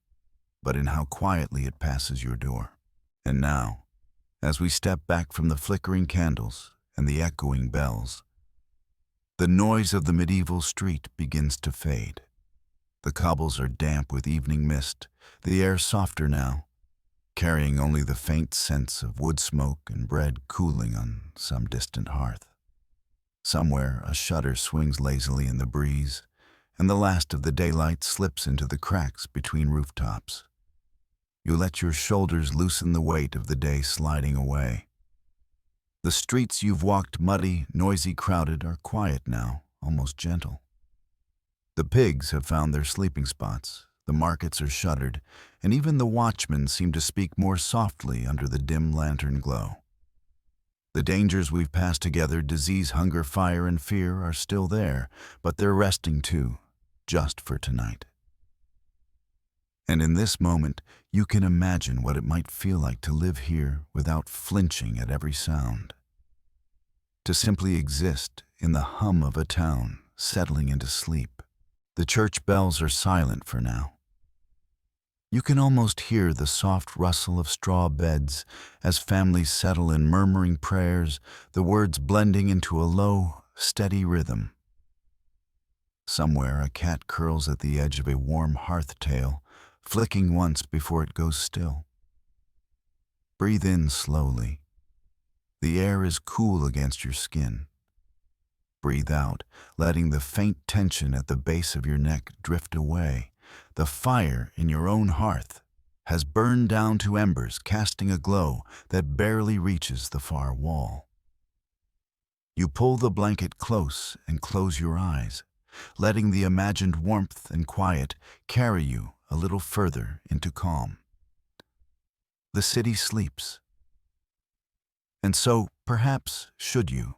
Speaker 1: but in how quietly it passes your door. And now, as we step back from the flickering candles and the echoing bells, the noise of the medieval street begins to fade. The cobbles are damp with evening mist, the air softer now, carrying only the faint sense of wood smoke and bread cooling on some distant hearth. Somewhere a shutter swings lazily in the breeze, and the last of the daylight slips into the cracks between rooftops. You let your shoulders loosen the weight of the day sliding away. The streets you've walked, muddy, noisy, crowded, are quiet now, almost gentle. The pigs have found their sleeping spots, the markets are shuttered, and even the watchmen seem to speak more softly under the dim lantern glow. The dangers we've passed together, disease, hunger, fire, and fear, are still there, but they're resting too, just for tonight. And in this moment, you can imagine what it might feel like to live here without flinching at every sound. To simply exist in the hum of a town settling into sleep. The church bells are silent for now. You can almost hear the soft rustle of straw beds as families settle in murmuring prayers, the words blending into a low, steady rhythm. Somewhere a cat curls at the edge of a warm hearth tail, flicking once before it goes still. Breathe in slowly. The air is cool against your skin. Breathe out, letting the faint tension at the base of your neck drift away. The fire in your own hearth has burned down to embers, casting a glow that barely reaches the far wall. You pull the blanket close and close your eyes, letting the imagined warmth and quiet carry you a little further into calm. The city sleeps. And so, perhaps, should you.